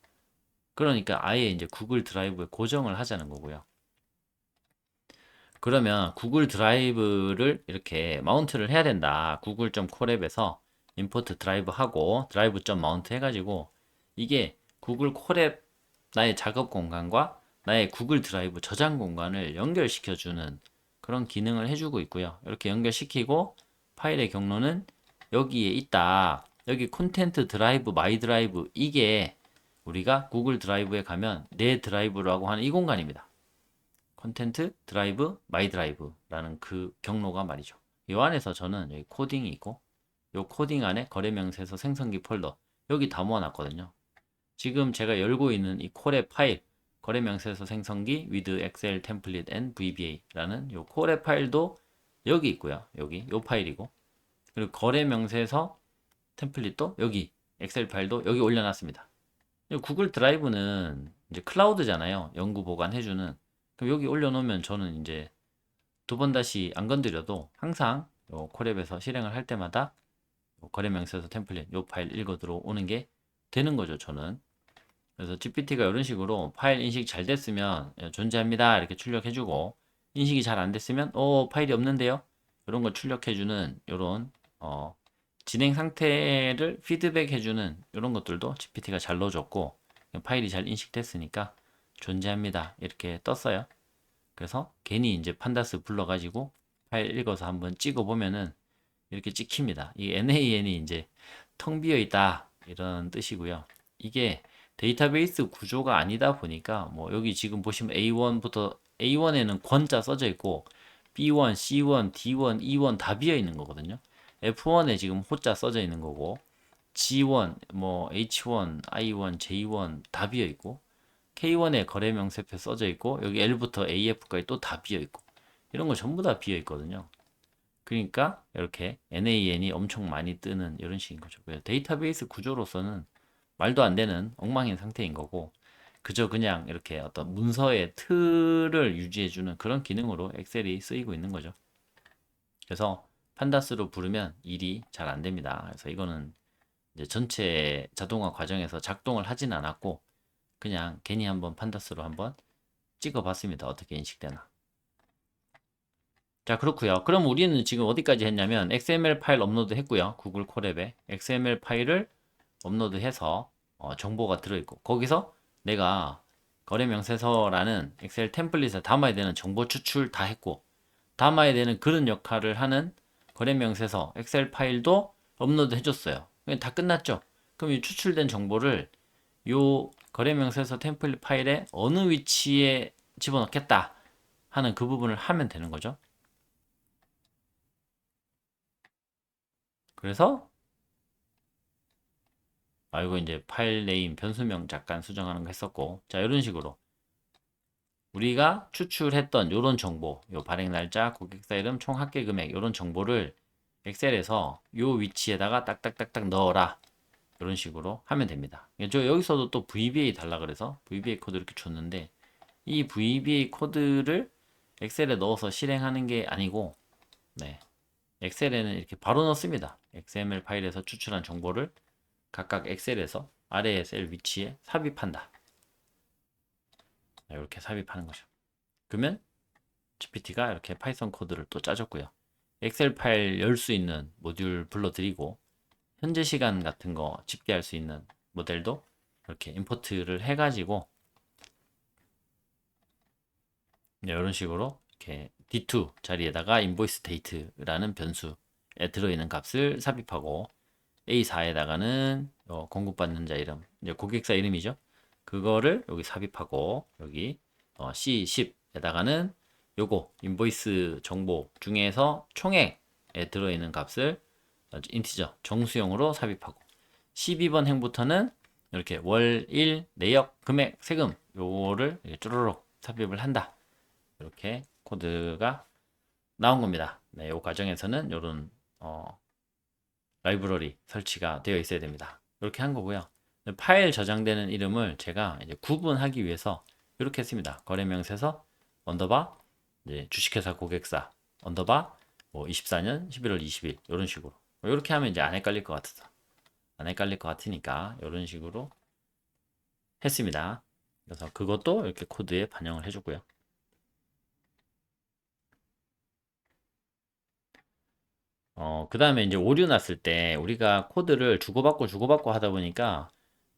그러니까 아예 이제 구글 드라이브에 고정을 하자는 거고요. 그러면 구글 드라이브를 이렇게 마운트를 해야 된다. 구글.콜앱에서 임포트 드라이브 하고 드라이브.마운트 해가지고 이게 구글 콜앱 나의 작업 공간과 나의 구글 드라이브 저장 공간을 연결시켜주는 그런 기능을 해주고 있고요. 이렇게 연결시키고 파일의 경로는 여기에 있다. 여기 콘텐트 드라이브, 마이 드라이브 이게 우리가 구글 드라이브에 가면 내 드라이브라고 하는 이 공간입니다. 컨텐트 드라이브 마이 드라이브라는 그 경로가 말이죠. 이 안에서 저는 여기 코딩이 있고 이 코딩 안에 거래 명세서 생성기 폴더 여기 다 모아놨거든요. 지금 제가 열고 있는 이 콜의 파일 거래 명세서 생성기 with excel template and VBA라는 이 콜의 파일도 여기 있고요. 여기 이 파일이고 그리고 거래 명세서 템플릿도 여기 엑셀 파일도 여기 올려놨습니다. 구글 드라이브는 이제 클라우드잖아요. 연구 보관해주는. 그럼 여기 올려놓으면 저는 이제 두 번 다시 안 건드려도 항상 요 콜앱에서 실행을 할 때마다 거래 명세서 템플릿 요 파일 읽어 들어오는 게 되는 거죠. 저는. 그래서 GPT가 이런 식으로 파일 인식 잘 됐으면 존재합니다. 이렇게 출력해주고 인식이 잘 안 됐으면 파일이 없는데요. 이런 걸 출력해주는 이런 진행 상태를 피드백해주는 이런 것들도 GPT가 잘 넣어줬고 파일이 잘 인식됐으니까 존재합니다. 이렇게 떴어요. 그래서 괜히 이제 판다스 불러가지고 파일 읽어서 한번 찍어보면은 이렇게 찍힙니다. 이 NAN이 이제 텅 비어 있다 이런 뜻이고요. 이게 데이터베이스 구조가 아니다 보니까 뭐 여기 지금 보시면 A1부터 A1에는 권자 써져 있고 B1, C1, D1, E1 다 비어 있는 거거든요. F1에 지금 호자 써져 있는 거고 G1, 뭐 H1, I1, J1 다 비어 있고 K1에 거래 명세표 써져 있고 여기 L부터 AF까지 또 다 비어 있고 이런 거 전부 다 비어 있거든요. 그러니까 이렇게 NAN이 엄청 많이 뜨는 이런 식인 거죠. 데이터베이스 구조로서는 말도 안 되는 엉망인 상태인 거고 그저 그냥 이렇게 어떤 문서의 틀을 유지해주는 그런 기능으로 엑셀이 쓰이고 있는 거죠. 그래서 판다스로 부르면 일이 잘 안 됩니다. 그래서 이거는 이제 전체 자동화 과정에서 작동을 하진 않았고 그냥 괜히 한번 판다스로 한번 찍어봤습니다. 어떻게 인식되나. 자, 그렇고요. 그럼 우리는 지금 어디까지 했냐면 XML 파일 업로드 했고요. 구글 콜앱에 XML 파일을 업로드해서 정보가 들어있고 거기서 내가 거래 명세서라는 엑셀 템플릿에 담아야 되는 정보 추출 다 했고 담아야 되는 그런 역할을 하는 거래 명세서 엑셀 파일도 업로드 해줬어요. 다 끝났죠. 그럼 이 추출된 정보를 요 거래 명세서 템플릿 파일에 어느 위치에 집어넣겠다 하는 그 부분을 하면 되는 거죠. 그래서 이거 이제 파일 네임 변수명 잠깐 수정하는 거 했었고 자 이런 식으로 우리가 추출했던 요런 정보, 요 발행 날짜, 고객사 이름, 총 합계 금액 요런 정보를 엑셀에서 요 위치에다가 딱딱딱딱 넣어라. 이런 식으로 하면 됩니다. 저 여기서도 또 VBA 달라 그래서 VBA 코드 이렇게 줬는데 이 VBA 코드를 엑셀에 넣어서 실행하는 게 아니고 네. 엑셀에는 이렇게 바로 넣습니다. XML 파일에서 추출한 정보를 각각 엑셀에서 아래의 셀 위치에 삽입한다. 이렇게 삽입하는 거죠. 그러면 GPT가 이렇게 파이썬 코드를 또 짜줬고요. 엑셀 파일 열 수 있는 모듈 불러드리고 현재 시간 같은 거 집계할 수 있는 모델도 이렇게 임포트를 해가지고 이런 식으로 이렇게 D2 자리에다가 인보이스 데이트라는 변수에 들어있는 값을 삽입하고 A4에다가는 공급받는 자 이름, 이제 고객사 이름이죠. 그거를 여기 삽입하고 여기 C10에다가는 요거 인보이스 정보 중에서 총액에 들어있는 값을 인티저 정수용으로 삽입하고 12번 행부터는 이렇게 월, 일, 내역, 금액, 세금 요거를 쭈루룩 삽입을 한다. 이렇게 코드가 나온 겁니다. 네, 이 과정에서는 이런 라이브러리 설치가 되어 있어야 됩니다. 이렇게 한 거고요. 파일 저장되는 이름을 제가 이제 구분하기 위해서 이렇게 했습니다. 거래명세서 언더바 이제 주식회사 고객사 언더바 뭐 24년 11월 20일 이런 식으로 이렇게 하면 이제 안 헷갈릴 것 같아서 안 헷갈릴 것 같으니까 이런 식으로 했습니다. 그래서 그것도 이렇게 코드에 반영을 해주고요. 그 다음에 이제 오류 났을 때 우리가 코드를 주고받고 하다 보니까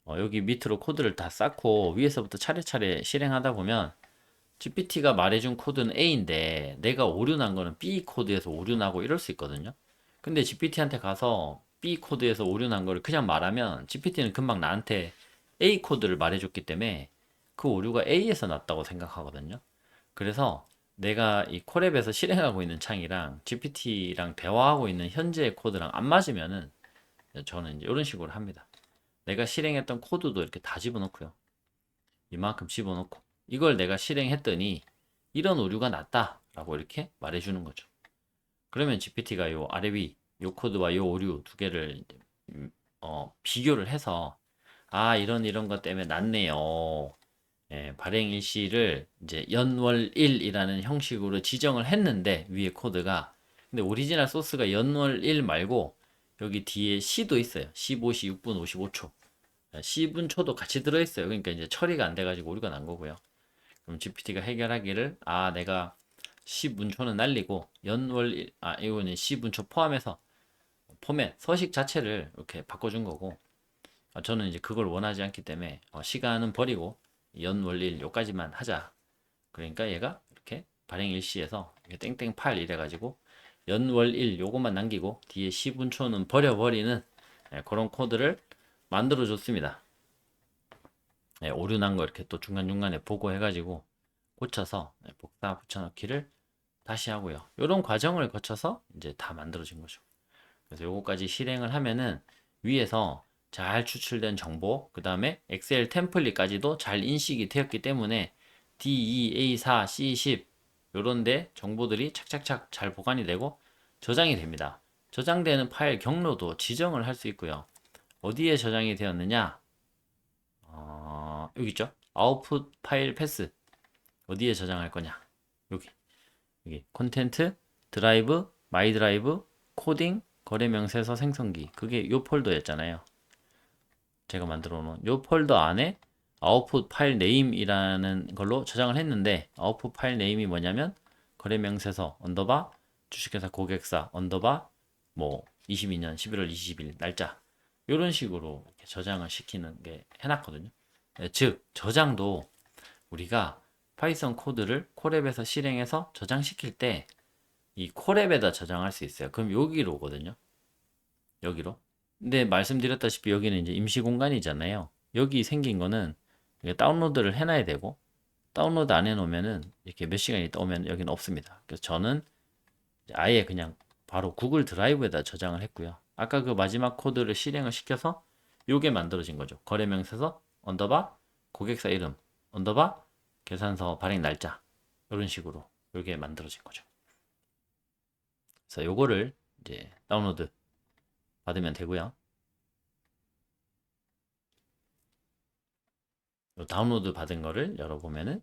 여기 밑으로 코드를 다 쌓고 위에서부터 차례차례 실행하다 보면 GPT가 말해준 코드는 A인데 내가 오류 난 거는 B 코드에서 오류 나고 이럴 수 있거든요. 근데 GPT한테 가서 B 코드에서 오류 난 거를 그냥 말하면 GPT는 금방 나한테 A 코드를 말해줬기 때문에 그 오류가 A에서 났다고 생각하거든요. 그래서 내가 이 콜앱에서 실행하고 있는 창이랑 GPT랑 대화하고 있는 현재의 코드랑 안 맞으면은 저는 이제 이런 식으로 합니다. 내가 실행했던 코드도 이렇게 다 집어넣고요. 이만큼 집어넣고 이걸 내가 실행했더니 이런 오류가 났다라고 이렇게 말해주는 거죠. 그러면 GPT가 요 아래 위 요 코드와 요 오류 두 개를 비교를 해서 아 이런 것 때문에 났네요. 예, 발행 일시를 이제 연월일이라는 형식으로 지정을 했는데 위에 코드가 근데 오리지널 소스가 연월일 말고 여기 뒤에 C도 있어요. 15시 6분 55초. C분초도 같이 들어있어요. 그러니까 이제 처리가 안 돼가지고 오류가 난 거고요. 그럼 GPT가 해결하기를 아 내가 C분초는 날리고 연월일 이거는 C분초 포함해서 포맷 서식 자체를 이렇게 바꿔준 거고 저는 이제 그걸 원하지 않기 때문에 시간은 버리고 연월일 요까지만 하자. 그러니까 얘가 이렇게 발행 일시에서 땡땡 파일 이래가지고 연월일 요것만 남기고 뒤에 시분초는 버려버리는 그런 코드를 만들어 줬습니다. 오류 난 거 이렇게 또 중간중간에 보고해가지고 고쳐서 복사 붙여넣기를 다시 하고요. 이런 과정을 거쳐서 이제 다 만들어진 거죠. 그래서 요거까지 실행을 하면은 위에서 잘 추출된 정보, 그 다음에 엑셀 템플릿까지도 잘 인식이 되었기 때문에 D2, A4, C10 요런데 정보들이 착착착 잘 보관이 되고 저장이 됩니다. 저장되는 파일 경로도 지정을 할 수 있고요. 어디에 저장이 되었느냐? 여기 있죠? 아웃풋 파일 패스 어디에 저장할 거냐? 여기 콘텐트, 드라이브, 마이 드라이브, 코딩, 거래 명세서 생성기 그게 요 폴더였잖아요. 제가 만들어 놓은 요 폴더 안에 아웃풋 파일 네임이라는 걸로 저장을 했는데 아웃풋 파일 네임이 뭐냐면 거래 명세서 언더바 주식회사 고객사 언더바 뭐 22년 11월 20일 날짜 이런 식으로 이렇게 저장을 시키는 게 해놨거든요. 즉 저장도 우리가 파이썬 코드를 콜앱에서 실행해서 저장시킬 때 이 콜앱에다 저장할 수 있어요. 그럼 여기로 오거든요. 여기로. 근데 말씀드렸다시피 여기는 이제 임시 공간이잖아요. 여기 생긴 거는 다운로드를 해놔야 되고 다운로드 안 해놓으면은 이렇게 몇 시간 있다 오면 여기는 없습니다. 그래서 저는 아예 그냥 바로 구글 드라이브에다 저장을 했고요. 아까 그 마지막 코드를 실행을 시켜서 요게 만들어진 거죠. 거래명세서 언더바 고객사 이름 언더바 계산서 발행 날짜 이런 식으로 이렇게 만들어진 거죠. 그래서 요거를 이제 다운로드 받으면 되고요. 요 다운로드 받은 거를 열어보면은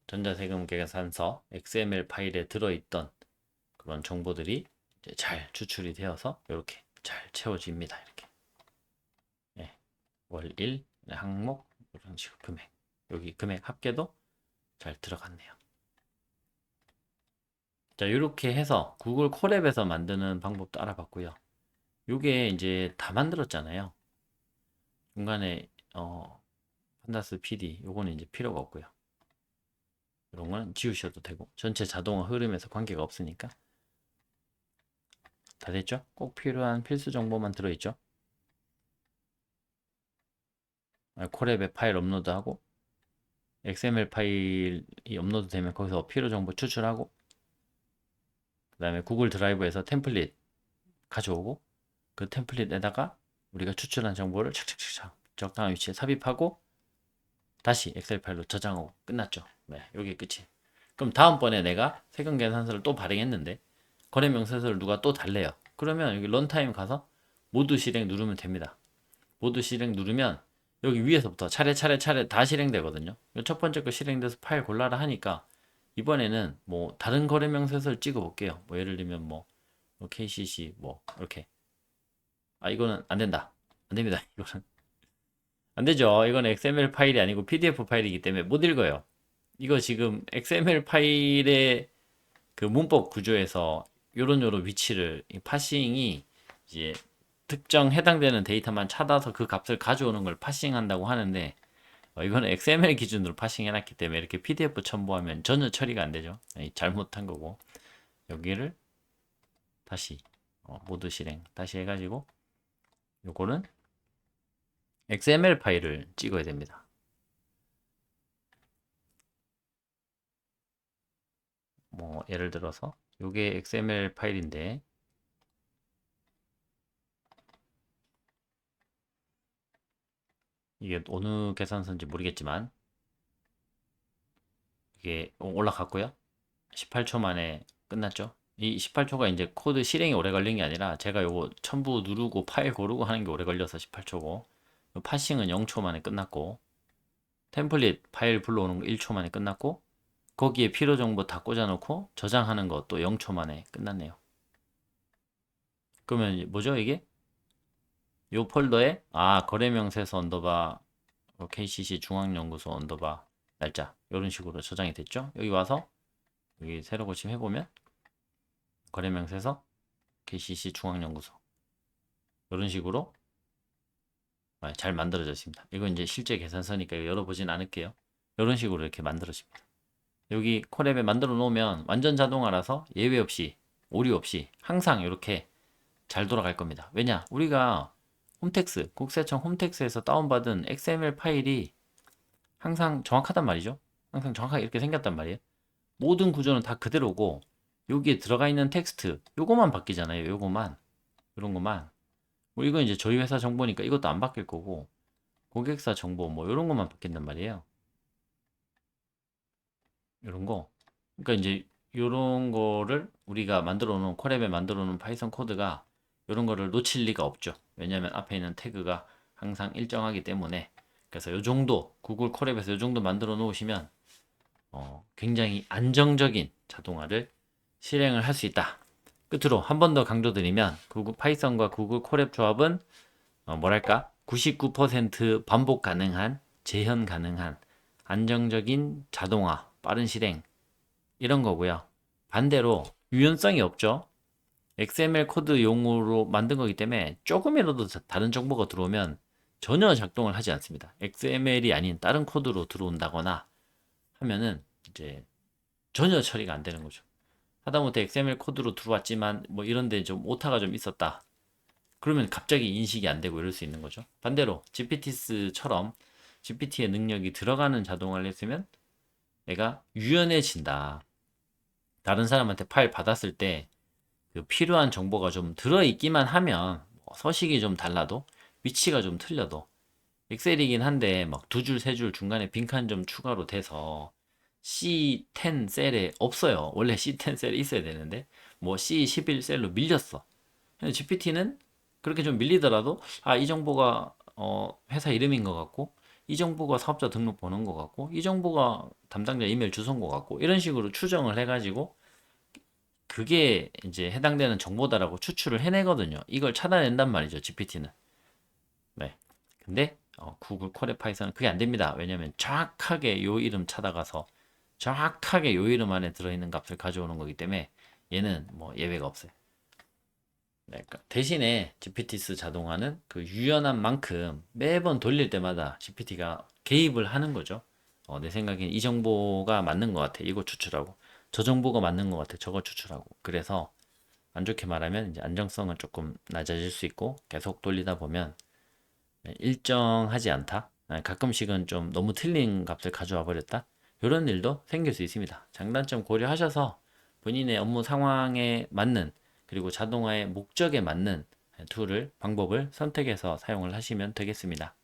전자세금 계산서 XML 파일에 들어있던 그런 정보들이 이제 잘 추출이 되어서 이렇게 잘 채워집니다. 이렇게 예, 월일 항목 이런 식으로 금액 여기 금액 합계도 잘 들어갔네요. 자, 이렇게 해서 구글 콜앱에서 만드는 방법도 알아봤고요. 요게 이제 다 만들었잖아요. 중간에 판다스 PD 요거는 이제 필요가 없고요. 이런 건 지우셔도 되고 전체 자동화 흐름에서 관계가 없으니까 다 됐죠? 꼭 필요한 필수 정보만 들어있죠? 콜앱에 파일 업로드하고 XML 파일이 업로드 되면 거기서 필요 정보 추출하고 그 다음에 구글 드라이브에서 템플릿 가져오고 그 템플릿에다가 우리가 추출한 정보를 착착착착 적당한 위치에 삽입하고 다시 엑셀 파일로 저장하고 끝났죠. 네, 여기 끝이. 그럼 다음번에 내가 세금 계산서를 또 발행했는데 거래 명세서를 누가 또 달래요. 그러면 여기 런타임 가서 모두 실행 누르면 됩니다. 모두 실행 누르면 여기 위에서부터 차례 다 실행되거든요. 첫 번째 거 실행돼서 파일 골라라 하니까 이번에는 뭐 다른 거래 명세서를 찍어 볼게요. 뭐 예를 들면 뭐 KCC 뭐 이렇게 이거는 안 된다. 안 됩니다. 이거는 안 되죠. 이건 XML 파일이 아니고 PDF 파일이기 때문에 못 읽어요. 이거 지금 XML 파일의 그 문법 구조에서 요런 위치를 파싱이 이제 특정 해당되는 데이터만 찾아서 그 값을 가져오는 걸 파싱한다고 하는데 이거는 XML 기준으로 파싱 해놨기 때문에 이렇게 PDF 첨부하면 전혀 처리가 안 되죠. 잘못한 거고 여기를 다시 모드 실행 다시 해가지고 요거는 XML 파일을 찍어야 됩니다. 뭐 예를 들어서 요게 XML 파일인데 이게 어느 계산서인지 모르겠지만 이게 올라갔고요. 18초 만에 끝났죠. 이 18초가 이제 코드 실행이 오래 걸린 게 아니라 제가 요거 첨부 누르고 파일 고르고 하는 게 오래 걸려서 18초고 파싱은 0초 만에 끝났고 템플릿 파일 불러오는 거 1초 만에 끝났고 거기에 필요 정보 다 꽂아놓고 저장하는 것도 0초 만에 끝났네요. 그러면 뭐죠 이게? 요 폴더에 거래명세서 언더바 KCC 중앙연구소 언더바 날짜 이런 식으로 저장이 됐죠. 여기 와서 여기 새로 고침해보면 거래명세서 KCC 중앙연구소 이런 식으로 잘 만들어졌습니다. 이건 이제 실제 계산서니까 열어보진 않을게요. 이런 식으로 이렇게 만들어집니다. 여기 콜앱에 만들어 놓으면 완전 자동화라서 예외 없이 오류 없이 항상 이렇게 잘 돌아갈 겁니다. 왜냐? 우리가 홈택스, 국세청 홈택스에서 다운받은 XML 파일이 항상 정확하단 말이죠. 항상 정확하게 이렇게 생겼단 말이에요. 모든 구조는 다 그대로고 여기에 들어가 있는 텍스트 요거만 바뀌잖아요. 요거만 이런 것만 뭐 이건 이제 저희 회사 정보니까 이것도 안 바뀔 거고 고객사 정보 뭐 이런 것만 바뀐단 말이에요. 이런 거. 그러니까 이제 이런 거를 우리가 만들어 놓은 콜앱에 만들어 놓은 파이썬 코드가 이런 거를 놓칠 리가 없죠. 왜냐하면 앞에 있는 태그가 항상 일정하기 때문에 그래서 이 정도 구글 콜앱에서 이 정도 만들어 놓으시면 굉장히 안정적인 자동화를 실행을 할 수 있다. 끝으로 한 번 더 강조드리면 구글 파이썬과 구글 콜앱 조합은 뭐랄까 99% 반복 가능한 재현 가능한 안정적인 자동화 빠른 실행 이런 거고요. 반대로 유연성이 없죠. XML 코드용으로 만든 거기 때문에 조금이라도 다른 정보가 들어오면 전혀 작동을 하지 않습니다. XML이 아닌 다른 코드로 들어온다거나 하면은 이제 전혀 처리가 안 되는 거죠. 하다못해 XML 코드로 들어왔지만 뭐 이런데 좀 오타가 좀 있었다. 그러면 갑자기 인식이 안 되고 이럴 수 있는 거죠. 반대로 GPT스처럼 GPT의 능력이 들어가는 자동화를 했으면 내가 유연해진다. 다른 사람한테 파일 받았을 때 그 필요한 정보가 좀 들어있기만 하면 서식이 좀 달라도 위치가 좀 틀려도 엑셀이긴 한데 막 두 줄, 세 줄 중간에 빈칸 좀 추가로 돼서 C10 셀에 없어요. 원래 C10 셀에 있어야 되는데 뭐 C11 셀로 밀렸어. GPT는 그렇게 좀 밀리더라도 아, 이 정보가 회사 이름인 것 같고 이 정보가 사업자 등록 번호인 것 같고 이 정보가 담당자 이메일 주소인 것 같고 이런 식으로 추정을 해가지고 그게 이제 해당되는 정보다라고 추출을 해내거든요. 이걸 찾아낸단 말이죠, GPT는. 네. 근데 구글 콜의 파이썬은 그게 안 됩니다. 왜냐면 정확하게 요 이름 찾아가서 정확하게 요 이름 안에 들어있는 값을 가져오는 거기 때문에 얘는 뭐 예외가 없어요. 네, 그러니까 대신에 GPT-4 자동화는 그 유연한 만큼 매번 돌릴 때마다 GPT가 개입을 하는 거죠. 내 생각엔 이 정보가 맞는 것 같아. 이거 추출하고. 저 정보가 맞는 것 같아. 저거 추출하고. 그래서 안 좋게 말하면 이제 안정성은 조금 낮아질 수 있고 계속 돌리다 보면 일정하지 않다. 가끔씩은 좀 너무 틀린 값을 가져와 버렸다. 이런 일도 생길 수 있습니다. 장단점 고려하셔서 본인의 업무 상황에 맞는 그리고 자동화의 목적에 맞는 툴을 방법을 선택해서 사용을 하시면 되겠습니다.